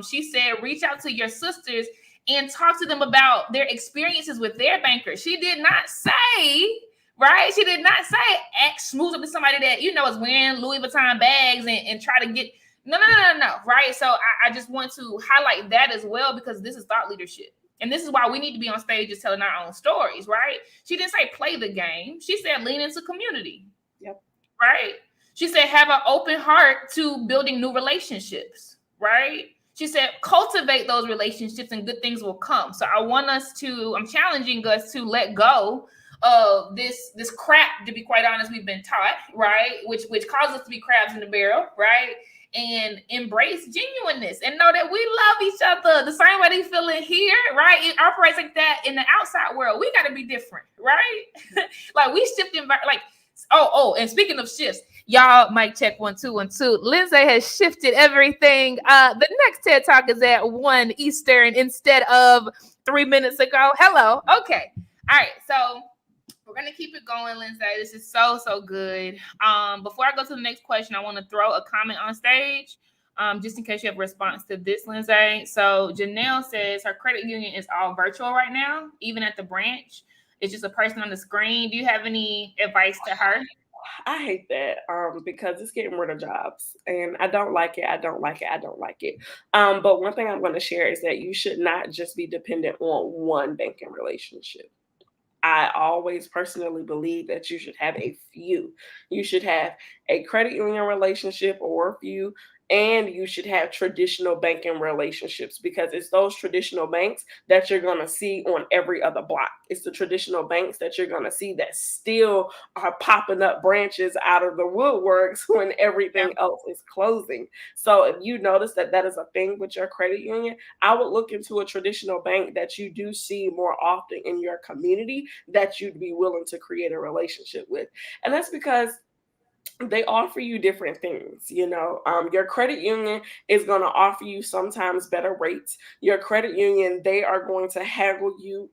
She said reach out to your sisters and talk to them about their experiences with their bankers. She did not say, right? She did not say act smooth up to somebody that is wearing Louis Vuitton bags and try to get. No, right? So I just want to highlight that as well, because this is thought leadership. And this is why we need to be on stage just telling our own stories, right? She didn't say play the game. She said lean into community. Yep. Right? She said have an open heart to building new relationships, right? She said cultivate those relationships and good things will come. So I'm challenging us to let go of this crap, to be quite honest, we've been taught, right? Which causes us to be crabs in the barrel, right? And embrace genuineness and know that we love each other the same way they feel in here, right? It operates like that in the outside world. We got to be different, right? Like we shift like, and speaking of shifts, y'all, mic check 1 2 1 2. Lindsay has shifted everything. The next TED Talk is at 1 Eastern instead of 3 minutes ago. Hello. Okay. All right. So we're going to keep it going, Lindsay. This is so good. Before I go to the next question, I want to throw a comment on stage, just in case you have a response to this, Lindsay. So Janelle says her credit union is all virtual right now, even at the branch. It's just a person on the screen. Do you have any advice to her? I hate that because it's getting rid of jobs, and I don't like it. But one thing I'm going to share is that you should not just be dependent on one banking relationship. I always personally believe that you should have a few. You should have a credit union relationship or a few, and you should have traditional banking relationships, because it's those traditional banks that you're going to see on every other block. It's the traditional banks that you're going to see that still are popping up branches out of the woodworks when everything else is closing. So if you notice that that is a thing with your credit union, I would look into a traditional bank that you do see more often in your community that you'd be willing to create a relationship with. And that's because they offer you different things. Your credit union is going to offer you sometimes better rates. Your credit union, they are going to haggle you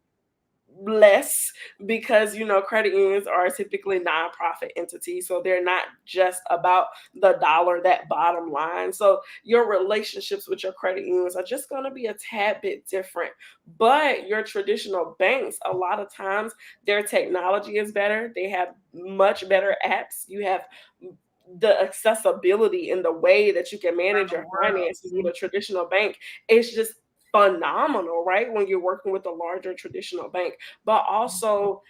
less, because credit unions are typically nonprofit entities, so they're not just about the dollar, that bottom line. So your relationships with your credit unions are just going to be a tad bit different. But your traditional banks, a lot of times their technology is better. They have much better apps. You have the accessibility in the way that you can manage your finances with a traditional bank. It's just phenomenal, right? When you're working with a larger traditional bank, but also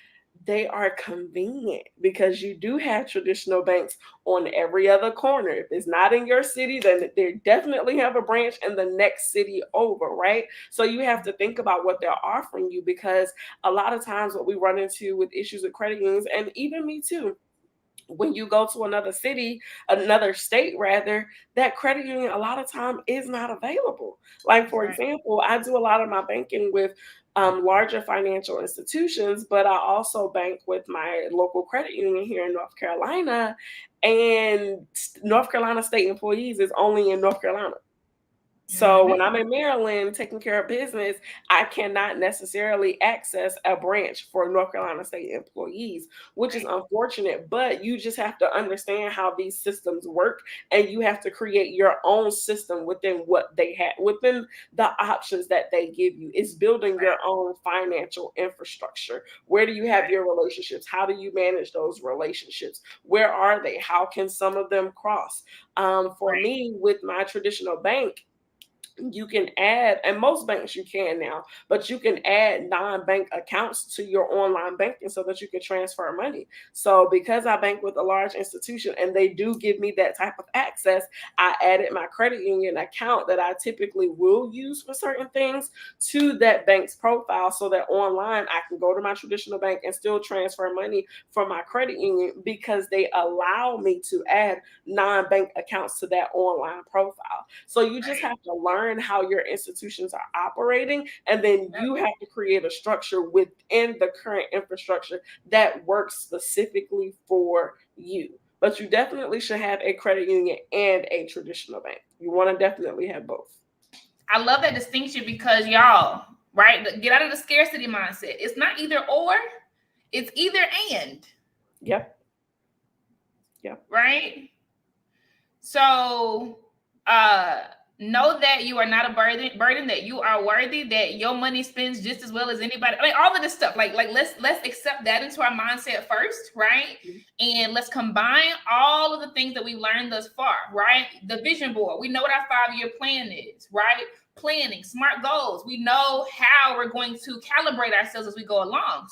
they are convenient, because you do have traditional banks on every other corner. If it's not in your city, then they definitely have a branch in the next city over, right? So you have to think about what they're offering you, because a lot of times what we run into with issues with credit unions, and even me too, when you go to another city, another state rather, that credit union a lot of time is not available. Like, for example, I do a lot of my banking with larger financial institutions, but I also bank with my local credit union here in North Carolina, and North Carolina state employees is only in North Carolina. So when I'm in Maryland taking care of business, I cannot necessarily access a branch for North Carolina state employees, which is unfortunate. But you just have to understand how these systems work, and you have to create your own system within what they have, within the options that they give you. It's building your own financial infrastructure. Where do you have your relationships? How do you manage those relationships? Where are they? How can some of them cross? For me, with my traditional bank, you can add, and most banks you can now, but you can add non-bank accounts to your online banking so that you can transfer money. So because I bank with a large institution and they do give me that type of access, I added my credit union account that I typically will use for certain things to that bank's profile, so that online I can go to my traditional bank and still transfer money from my credit union, because they allow me to add non-bank accounts to that online profile. So you just have to learn how your institutions are operating, and then you have to create a structure within the current infrastructure that works specifically for you. But you definitely should have a credit union and a traditional bank. You want to definitely have both. I love that distinction, because y'all, right, get out of the scarcity mindset. It's not either or, it's either and. Yep. Right? So know that you are not a burden, that you are worthy, that your money spends just as well as anybody. I mean, all of this stuff, like let's accept that into our mindset first, right? And let's combine all of the things that we've learned thus far, right? The vision board, we know what our 5-year plan is, right? Planning, smart goals. We know how we're going to calibrate ourselves as we go along.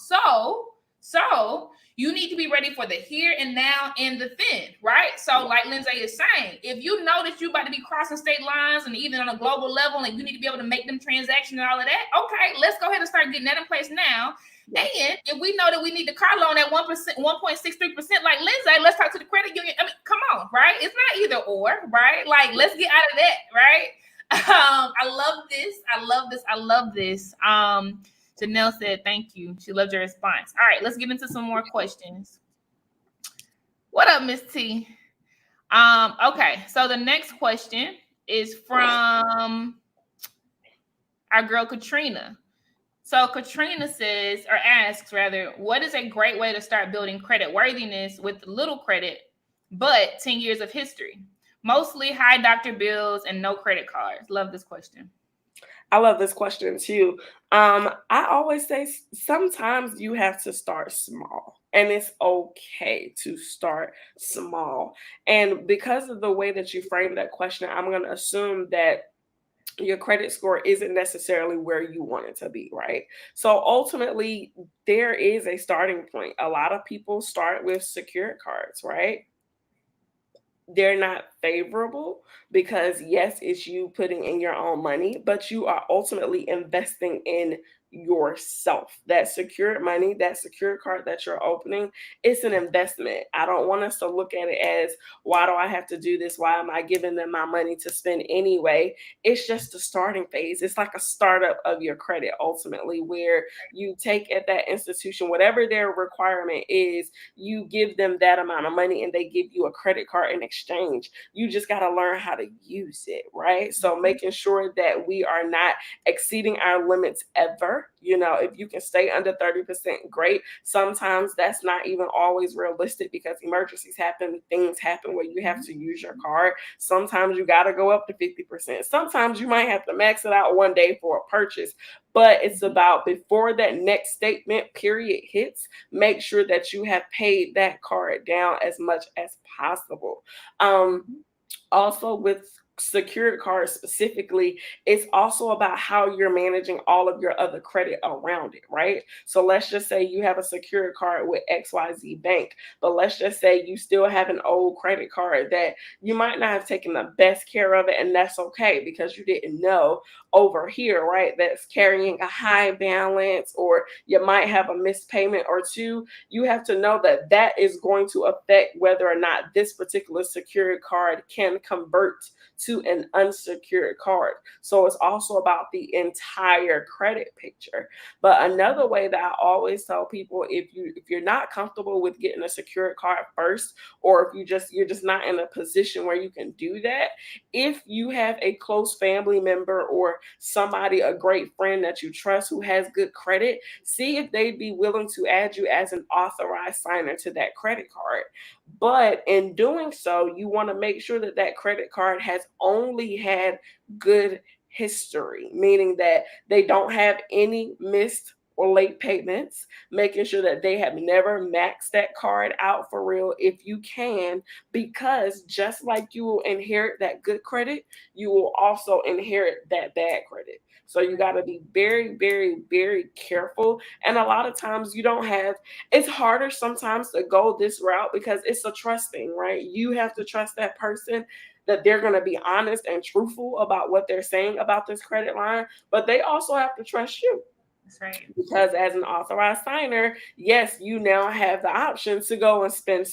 So you need to be ready for the here and now and the then, right? So like Lindsay is saying, if you know that you're about to be crossing state lines and even on a global level, and you need to be able to make them transactions and all of that, okay, let's go ahead and start getting that in place now. And if we know that we need the car loan at 1%, 1.63%, like Lindsay, let's talk to the credit union. I mean, come on, right? It's not either or, right? Like, let's get out of that, right? I love this. Janelle said, thank you. She loved your response. All right, let's get into some more questions. What up, Miss T? Okay, so the next question is from our girl, Katrina. So Katrina says, or asks rather, what is a great way to start building credit worthiness with little credit, but 10 years of history? Mostly high doctor bills and no credit cards. Love this question. I love this question too. I always say sometimes you have to start small, and it's okay to start small. And because of the way that you framed that question, I'm going to assume that your credit score isn't necessarily where you want it to be, right? So ultimately, there is a starting point. A lot of people start with secured cards, right? they're not favorable because yes, it's you putting in your own money, but you are ultimately investing in yourself. That secured money, that secured card that you're opening, it's an investment. I don't want us to look at it as, why do I have to do this? Why am I giving them my money to spend anyway? It's just a starting phase. It's like a startup of your credit ultimately, where you take at that institution, whatever their requirement is, you give them that amount of money and they give you a credit card in exchange. You just got to learn how to use it, right? So making sure that we are not exceeding our limits ever. You know, if you can stay under 30%, great. Sometimes that's not even always realistic because emergencies happen, things happen where you have to use your card. Sometimes you got to go up to 50%. Sometimes you might have to max it out one day for a purchase. But it's about, before that next statement period hits, make sure that you have paid that card down as much as possible. Also, with secured cards specifically, it's also about how you're managing all of your other credit around it, right? So let's just say you have a secured card with XYZ Bank, but let's just say you still have an old credit card that you might not have taken the best care of it, and that's okay because you didn't know over here, right, that's carrying a high balance, or you might have a missed payment or two. You have to know that that is going to affect whether or not this particular secured card can convert to an unsecured card. So it's also about the entire credit picture. But another way that I always tell people, if you're not comfortable with getting a secured card first, or if you're just not in a position where you can do that, if you have a close family member or somebody, a great friend that you trust who has good credit, see if they'd be willing to add you as an authorized signer to that credit card. But in doing so, you want to make sure that that credit card has only had good history, meaning that they don't have any missed or late payments, making sure that they have never maxed that card out for real if you can, because just like you will inherit that good credit, you will also inherit that bad credit. So you got to be very, very, very careful. And a lot of times it's harder sometimes to go this route because it's a trust thing, right? You have to trust that person that they're going to be honest and truthful about what they're saying about this credit line, but they also have to trust you. That's right. Because as an authorized signer, yes, you now have the option to go and spend.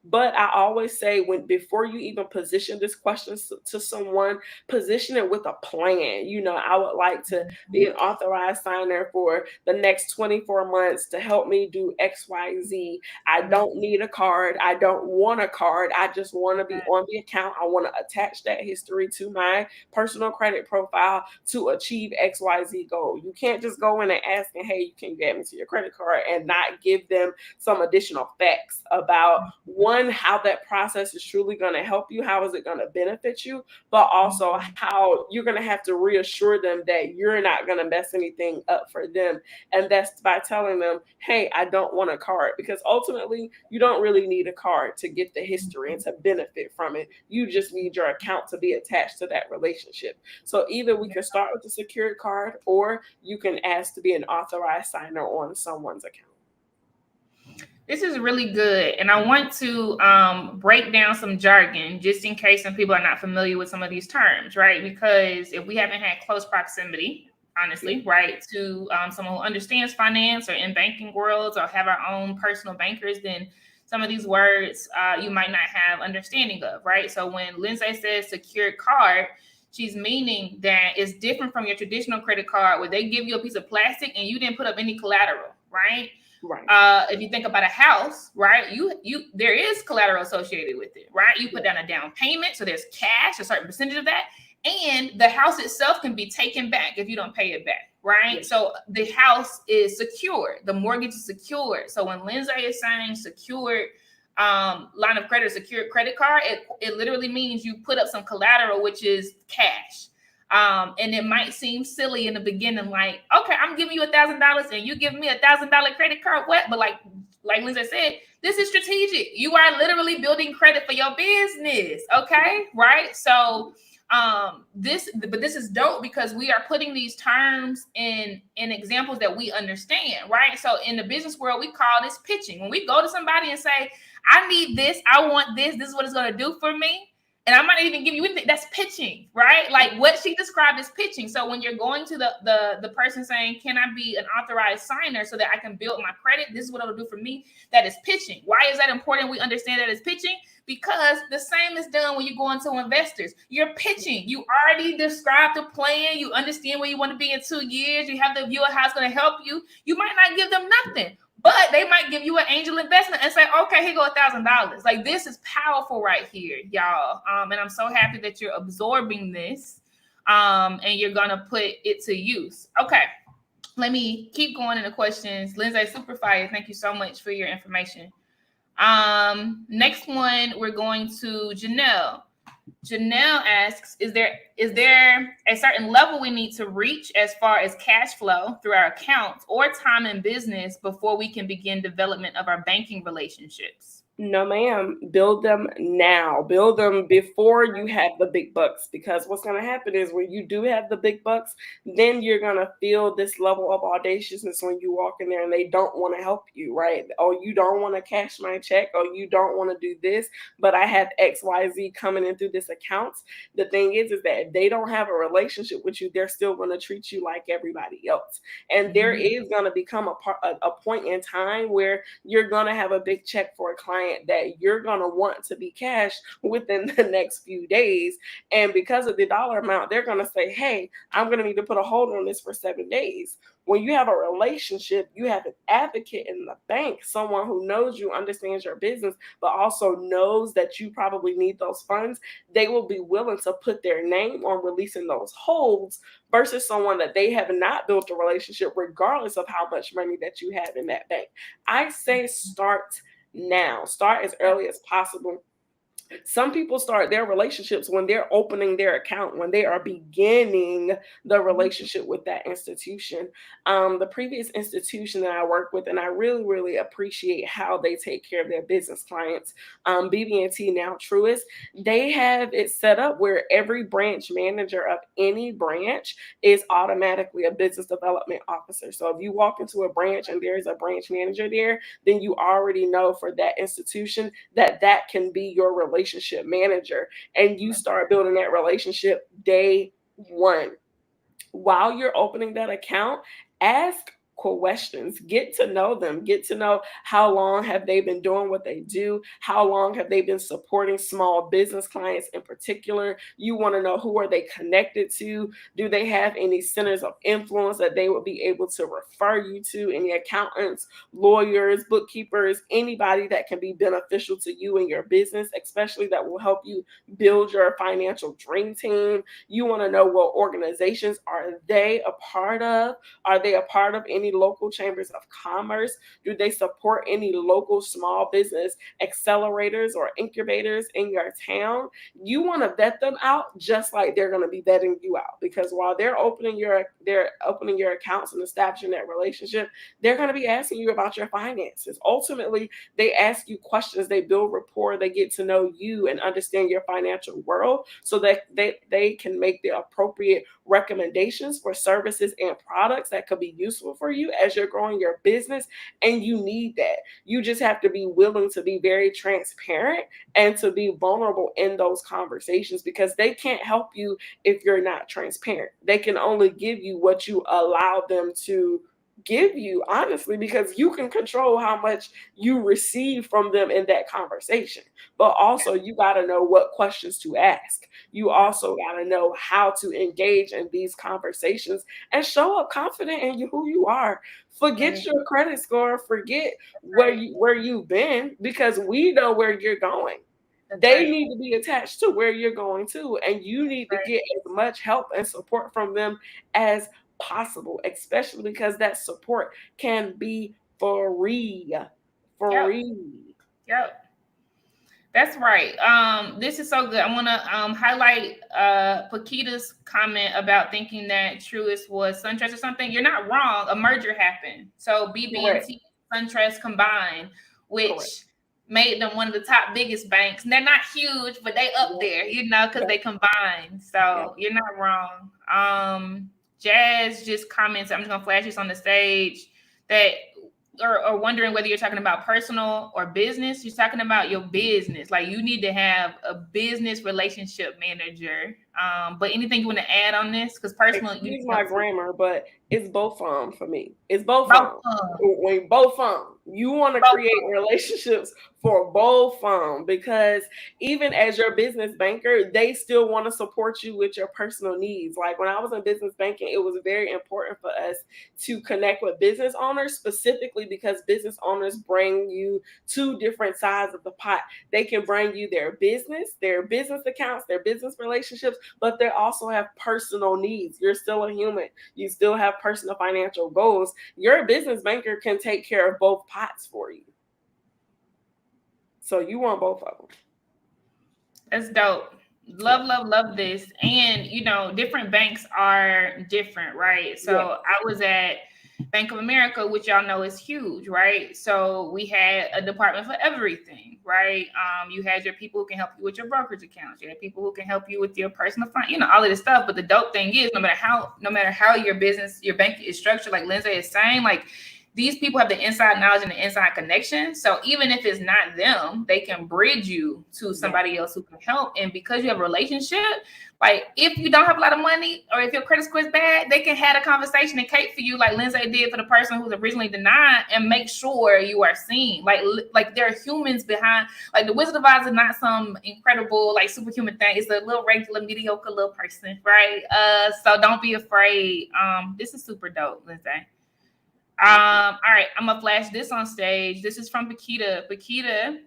But I always say, before you even position this question to someone, position it with a plan. You know, I would like to be an authorized signer for the next 24 months to help me do XYZ. I don't need a card. I don't want a card. I just want to be on the account. I want to attach that history to my personal credit profile to achieve XYZ goal. You can't just go in and asking, hey, you can get me to your credit card, and not give them some additional facts about, one, how that process is truly going to help you, how is it going to benefit you, but also how you're going to have to reassure them that you're not going to mess anything up for them. And that's by telling them, hey, I don't want a card, because ultimately you don't really need a card to get the history and to benefit from it. You just need your account to be attached to that relationship. So either we can start with a secured card, or you can ask to be an authorized signer on someone's account. This is really good. And I want to break down some jargon just in case some people are not familiar with some of these terms, right? Because if we haven't had close proximity, honestly, right, to someone who understands finance or in banking worlds or have our own personal bankers, then some of these words you might not have understanding of, right? So when Lindsay says secured card, she's meaning that it's different from your traditional credit card where they give you a piece of plastic and you didn't put up any collateral, right? Right. If you think about a house, right, you there is collateral associated with it, right? You put down a down payment, so there's cash, a certain percentage of that, and the house itself can be taken back if you don't pay it back, right? Yes. So the house is secured, the mortgage is secured. So when Lindsay is saying secured line of credit, secured credit card, it literally means you put up some collateral, which is cash. And it might seem silly in the beginning, like, okay, I'm giving you $1,000 and you give me $1,000 credit card. What? But like Lindsay said, this is strategic. You are literally building credit for your business. Okay. Right. So this is dope because we are putting these terms in examples that we understand, right? So in the business world, we call this pitching. When we go to somebody and say, I need this, I want this is what it's going to do for me. And I might even give you anything, that's pitching, right? Like what she described as pitching. So when you're going to the person saying, can I be an authorized signer so that I can build my credit? This is what it'll do for me. That is pitching. Why is that important? We understand that as pitching because the same is done when you go into investors. You're pitching. You already described the plan. You understand where you want to be in 2 years. You have the view of how it's going to help you. You might not give them nothing, but they might give you an angel investment and say, okay, here go $1,000. Like this is powerful right here, y'all. And I'm so happy that you're absorbing this and you're going to put it to use. Okay, let me keep going into questions. Lindsay, super fire. Thank you so much for your information. Next one, we're going to Janelle. Janelle asks, is there a certain level we need to reach as far as cash flow through our accounts or time in business before we can begin development of our banking relationships? No, ma'am. Build them now. Build them before you have the big bucks, because what's going to happen is when you do have the big bucks, then you're going to feel this level of audaciousness when you walk in there and they don't want to help you, right? Oh, you don't want to cash my check, or you don't want to do this, but I have XYZ coming in through this account. The thing is that if they don't have a relationship with you, they're still going to treat you like everybody else. And there is going to become a point in time where you're going to have a big check for a client that you're going to want to be cashed within the next few days. And because of the dollar amount, they're going to say, hey, I'm going to need to put a hold on this for 7 days. When you have a relationship, you have an advocate in the bank, someone who knows you, understands your business, but also knows that you probably need those funds. They will be willing to put their name on releasing those holds versus someone that they have not built a relationship, regardless of how much money that you have in that bank. I say start now. Start as early as possible. Some people start their relationships when they're opening their account, when they are beginning the relationship with that institution. The previous institution that I work with, and I really, really appreciate how they take care of their business clients, BB&T, now Truist, they have it set up where every branch manager of any branch is automatically a business development officer. So if you walk into a branch and there's a branch manager there, then you already know for that institution that can be your relationship manager, and you start building that relationship day one. While you're opening that account, ask questions, get to know them, get to know how long have they been doing what they do, how long have they been supporting small business clients in particular. You want to know who are they connected to, do they have any centers of influence that they would be able to refer you to, any accountants, lawyers, bookkeepers, anybody that can be beneficial to you and your business, especially that will help you build your financial dream team. You want to know what organizations are they a part of. Are they a part of any local chambers of commerce? Do they support any local small business accelerators or incubators in your town? You want to vet them out just like they're going to be vetting you out, because while they're opening your accounts and establishing that relationship, they're going to be asking you about your finances. Ultimately, they ask you questions, they build rapport, they get to know you and understand your financial world so that they can make the appropriate recommendations for services and products that could be useful for you as you're growing your business. And you need that. You just have to be willing to be very transparent and to be vulnerable in those conversations, because they can't help you if you're not transparent. They can only give you what you allow them to give you, honestly, because you can control how much you receive from them in that conversation. But also, you got to know what questions to ask. You also got to know how to engage in these conversations and show up confident in who you are. Forget your credit score, forget where you've been, because we know where you're going. They need to be attached to where you're going to, and you need to get as much help and support from them as possible, especially because that support can be free. Yep. That's right. This is so good. I want to highlight Paquita's comment about thinking that Truist was SunTrust or something. You're not wrong. A merger happened. So BB&T and SunTrust combined, which made them one of the top biggest banks. And they're not huge, but they up there, you know, because they combine. So you're not wrong. Jazz just comments, I'm just gonna flash this on the stage, that or wondering whether you're talking about personal or business. You're talking about your business. Like, you need to have a business relationship manager. But anything you want to add on this? Because personal, excuse my grammar, but it's both for me. It's both when both you want to create relationships for both because even as your business banker, they still want to support you with your personal needs. Like, when I was in business banking, it was very important for us to connect with business owners, specifically because business owners bring you two different sides of the pot. They can bring you their business accounts, their business relationships, but they also have personal needs. You're still a human. You still have personal financial goals. Your business banker can take care of both pots for you. So you want both of them. That's dope. Love this. And, you know, different banks are different, right? So I was at Bank of America, which y'all know is huge, right? So we had a department for everything, right? You had your people who can help you with your brokerage accounts. You had people who can help you with your personal finance, you know, all of this stuff. But the dope thing is, no matter how your business, your bank is structured, like Lindsay is saying, like, these people have the inside knowledge and the inside connection. So even if it's not them, they can bridge you to somebody else who can help. And because you have a relationship, like, if you don't have a lot of money or if your credit score is bad, they can have a conversation and cape for you, like Lindsay did for the person who was originally denied, and make sure you are seen. Like there are humans behind. Like, the Wizard of Oz is not some incredible, like, superhuman thing. It's a little regular, mediocre little person, right? So don't be afraid. This is super dope, Lindsay. All right, I'm gonna flash this on stage. This is from Paquita. Paquita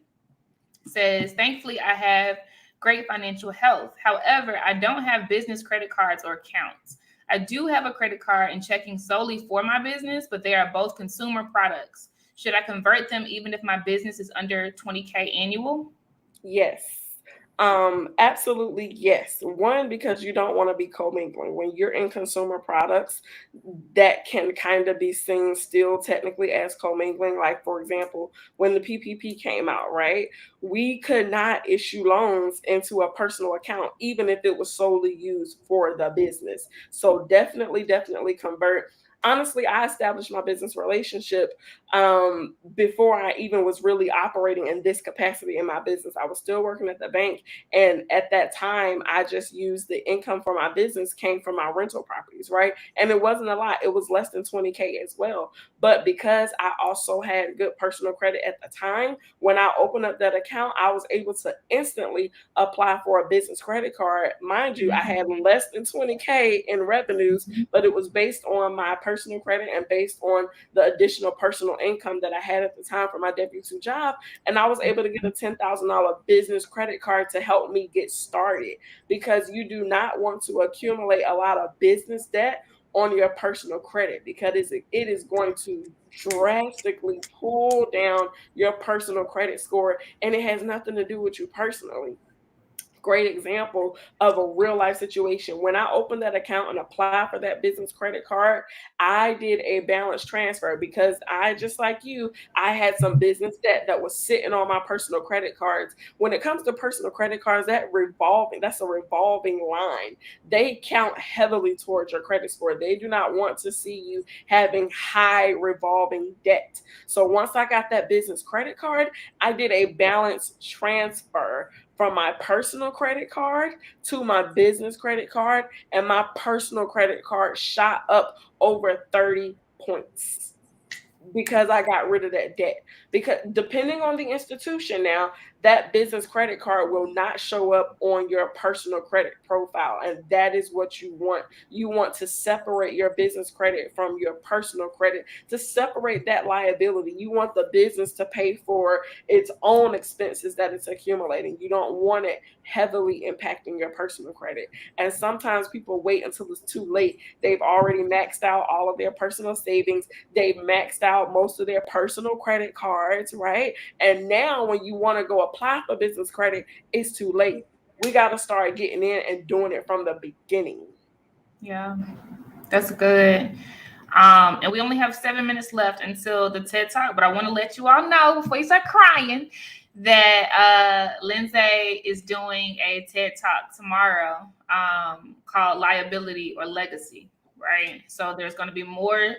says, thankfully, I have great financial health. However, I don't have business credit cards or accounts. I do have a credit card and checking solely for my business, but they are both consumer products. Should I convert them even if my business is under 20K annual? Yes. Absolutely yes. One, because you don't want to be commingling. When you're in consumer products, that can kind of be seen still technically as commingling. Like, for example, when the PPP came out, right? We could not issue loans into a personal account, even if it was solely used for the business. So definitely convert. Honestly, I established my business relationship before I even was really operating in this capacity in my business. I was still working at the bank. And at that time, I just used the income from my business came from my rental properties, right? And it wasn't a lot. It was less than 20K as well. But because I also had good personal credit at the time, when I opened up that account, I was able to instantly apply for a business credit card. Mind you, I had less than 20K in revenues, but it was based on my personal credit and based on the additional personal income that I had at the time for my W-2 job. And I was able to get a $10,000 business credit card to help me get started, because you do not want to accumulate a lot of business debt on your personal credit, because it is going to drastically pull down your personal credit score, and it has nothing to do with you personally. Great example of a real life situation. When I opened that account and applied for that business credit card, I did a balance transfer because I, just like you, I had some business debt that was sitting on my personal credit cards. When it comes to personal credit cards, that's a revolving line. They count heavily towards your credit score. They do not want to see you having high revolving debt. So once I got that business credit card, I did a balance transfer from my personal credit card to my business credit card, and my personal credit card shot up over 30 points because I got rid of that debt. Because depending on the institution now, that business credit card will not show up on your personal credit profile. And that is what you want. You want to separate your business credit from your personal credit, to separate that liability. You want the business to pay for its own expenses that it's accumulating. You don't want it heavily impacting your personal credit. And sometimes people wait until it's too late. They've already maxed out all of their personal savings. They've maxed out most of their personal credit cards, right? And now when you want to go apply for business credit, it's too late. We got to start getting in and doing it from the beginning. Yeah, that's good. And we only have 7 minutes left until the TED Talk, but I want to let you all know before you start crying that Lindsay is doing a TED Talk tomorrow called Liability or Legacy, right? So there's going to be more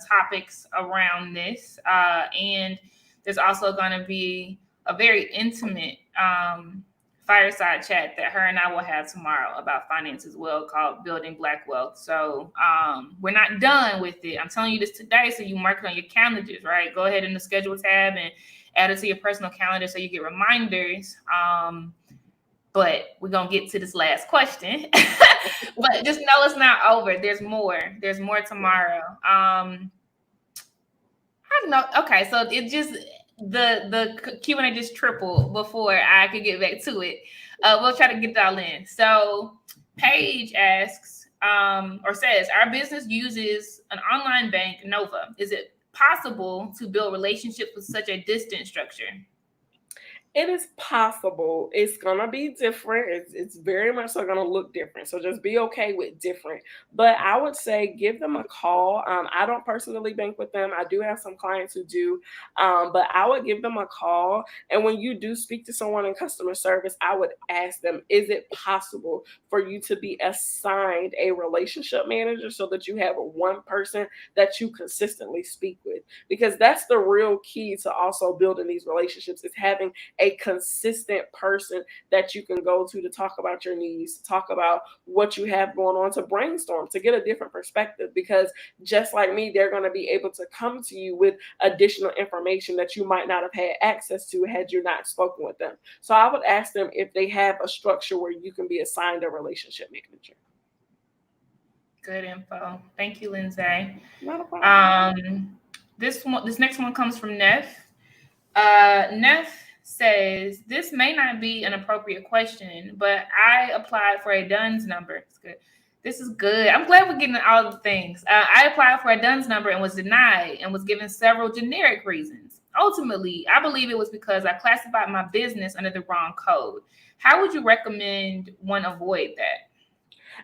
topics around this. And there's also going to be a very intimate fireside chat that her and I will have tomorrow about finance as well, called Building Black Wealth. So we're not done with it. I'm telling you this today, so you mark it on your calendars, right? Go ahead in the schedule tab and add it to your personal calendar so you get reminders. But we're going to get to this last question. But just know it's not over. There's more. There's more tomorrow. I don't know. Okay, so it just... the Q&A just tripled before I could get back to it. We'll try to get it all in. So Paige asks or says, our business uses an online bank, Nova. Is it possible to build relationships with such a distant structure? It is possible. It's going to be different. It's very much so going to look different. So just be okay with different. But I would say give them a call. I don't personally bank with them. I do have some clients who do. But I would give them a call. And when you do speak to someone in customer service, I would ask them, is it possible for you to be assigned a relationship manager so that you have one person that you consistently speak with? Because that's the real key to also building these relationships, is having a consistent person that you can go to talk about your needs, to talk about what you have going on, to brainstorm, to get a different perspective. Because just like me, they're going to be able to come to you with additional information that you might not have had access to had you not spoken with them. So I would ask them if they have a structure where you can be assigned a relationship manager. Good info. Thank you, Lindsay. Not a problem. This next one comes from Neff. Neff says, this may not be an appropriate question, but I applied for a DUNS number. It's good. This is good. I'm glad we're getting all the things. I applied for a DUNS number and was denied and was given several generic reasons. Ultimately, I believe it was because I classified my business under the wrong code. How would you recommend one avoid that?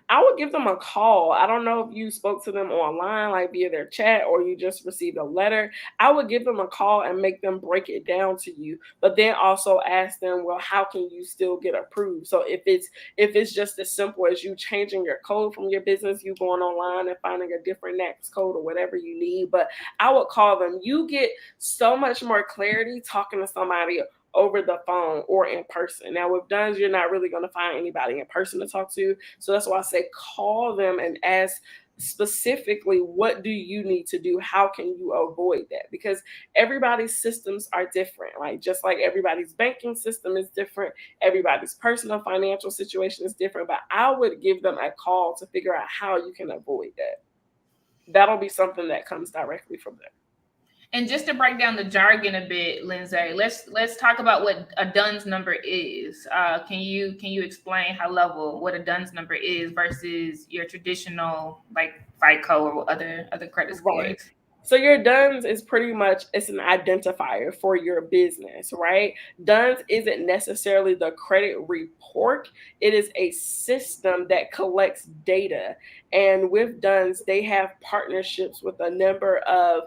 I would give them a call. I don't know if you spoke to them online, like via their chat, or you just received a letter. I would give them a call and make them break it down to you, but then also ask them, well, how can you still get approved? So if it's just as simple as you changing your code from your business, you going online and finding a different NAICS code or whatever you need, but I would call them. You get so much more clarity talking to somebody over the phone or in person. Now with DUNS, you're not really going to find anybody in person to talk to. So that's why I say call them and ask specifically, what do you need to do? How can you avoid that? Because everybody's systems are different. Like just like everybody's banking system is different, everybody's personal financial situation is different. But I would give them a call to figure out how you can avoid that. That'll be something that comes directly from them. And just to break down the jargon a bit, Lindsay, let's talk about what a DUNS number is. Can you explain high level what a DUNS number is versus your traditional like FICO or other credit scores? Right. So your DUNS is pretty much, it's an identifier for your business, right? DUNS isn't necessarily the credit report. It is a system that collects data. And with DUNS, they have partnerships with a number of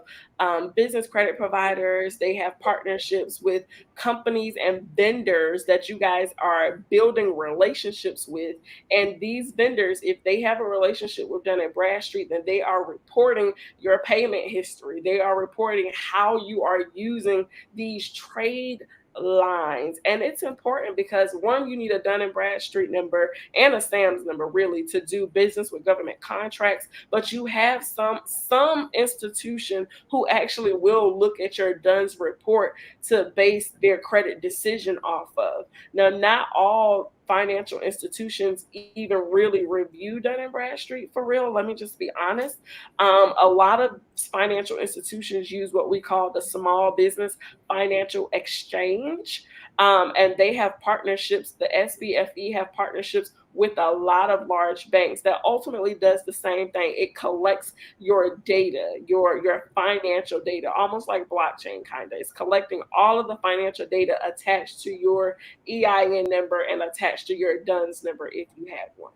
business credit providers. They have partnerships with companies and vendors that you guys are building relationships with. And these vendors, if they have a relationship with Dun & Bradstreet, then they are reporting your payment history. They are reporting how you are using these trade lines. And it's important because one, you need a Dun & Bradstreet number and a SAMS number really to do business with government contracts. But you have some institution who actually will look at your DUNS report to base their credit decision off of. Now, not all financial institutions even really review Dun & Bradstreet for real. Let me just be honest. A lot of financial institutions use what we call the Small Business Financial Exchange. And they have partnerships. The SBFE have partnerships with a lot of large banks that ultimately does the same thing. It collects your data, your financial data, almost like blockchain kind of. It's collecting all of the financial data attached to your EIN number and attached to your DUNS number if you have one.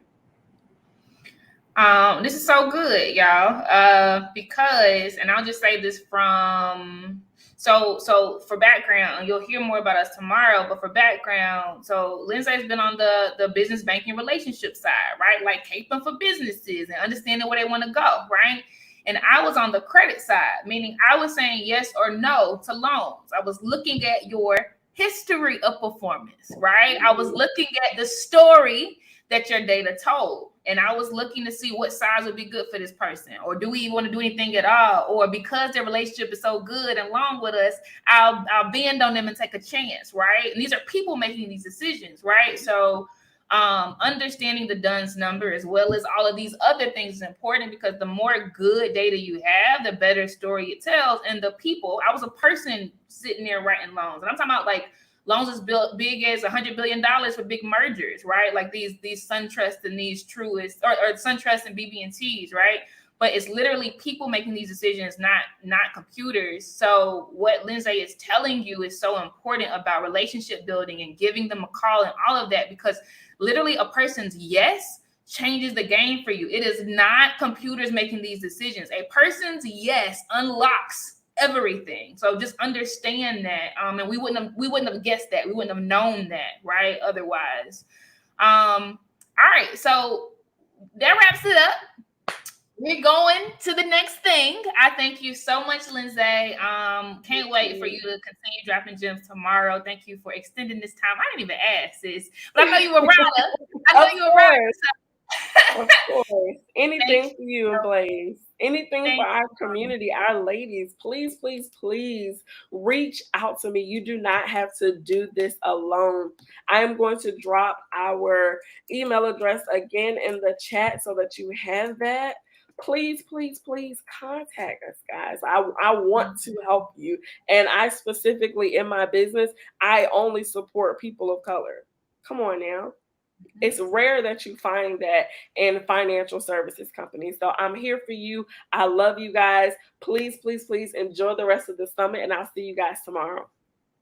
This is so good, y'all, because, and I'll just say this from So for background, you'll hear more about us tomorrow, but for background, so Lindsay's been on the business banking relationship side, right? Like caping for businesses and understanding where they want to go, right? And I was on the credit side, meaning I was saying yes or no to loans. I was looking at your history of performance, right? I was looking at the story that your data told. And I was looking to see what size would be good for this person, or do we even want to do anything at all? Or because their relationship is so good and long with us, I'll bend on them and take a chance, right? And these are people making these decisions, right? So understanding the DUNS number as well as all of these other things is important, because the more good data you have, the better story it tells. And the people, I was a person sitting there writing loans, and I'm talking about like loans as big as $100 billion for big mergers, right? Like these SunTrust and these Truist, or SunTrust and BB&Ts, right? But it's literally people making these decisions, not computers. So what Lindsay is telling you is so important about relationship building and giving them a call and all of that, because literally a person's yes changes the game for you. It is not computers making these decisions. A person's yes unlocks everything. So just understand that. And we wouldn't have guessed that. We wouldn't have known that, right? Otherwise. All right. So that wraps it up. We're going to the next thing. I thank you so much, Lindsay. Can't wait for you to continue dropping gems tomorrow. Thank you for extending this time. I didn't even ask, sis, but I know you were Rada. Of course. Anything for you, Blaze. Anything for our community, our ladies. Please, please, please reach out to me. You do not have to do this alone. I am going to drop our email address again in the chat so that you have that. Please, please, please contact us, guys. I want to help you. And I specifically, in my business, I only support people of color. Come on now. It's rare that you find that in financial services companies. So I'm here for you. I love you guys. Please, please, please enjoy the rest of the summit, and I'll see you guys tomorrow.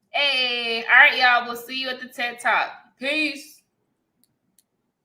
Hey, all right, y'all. We'll see you at the TED Talk. Peace.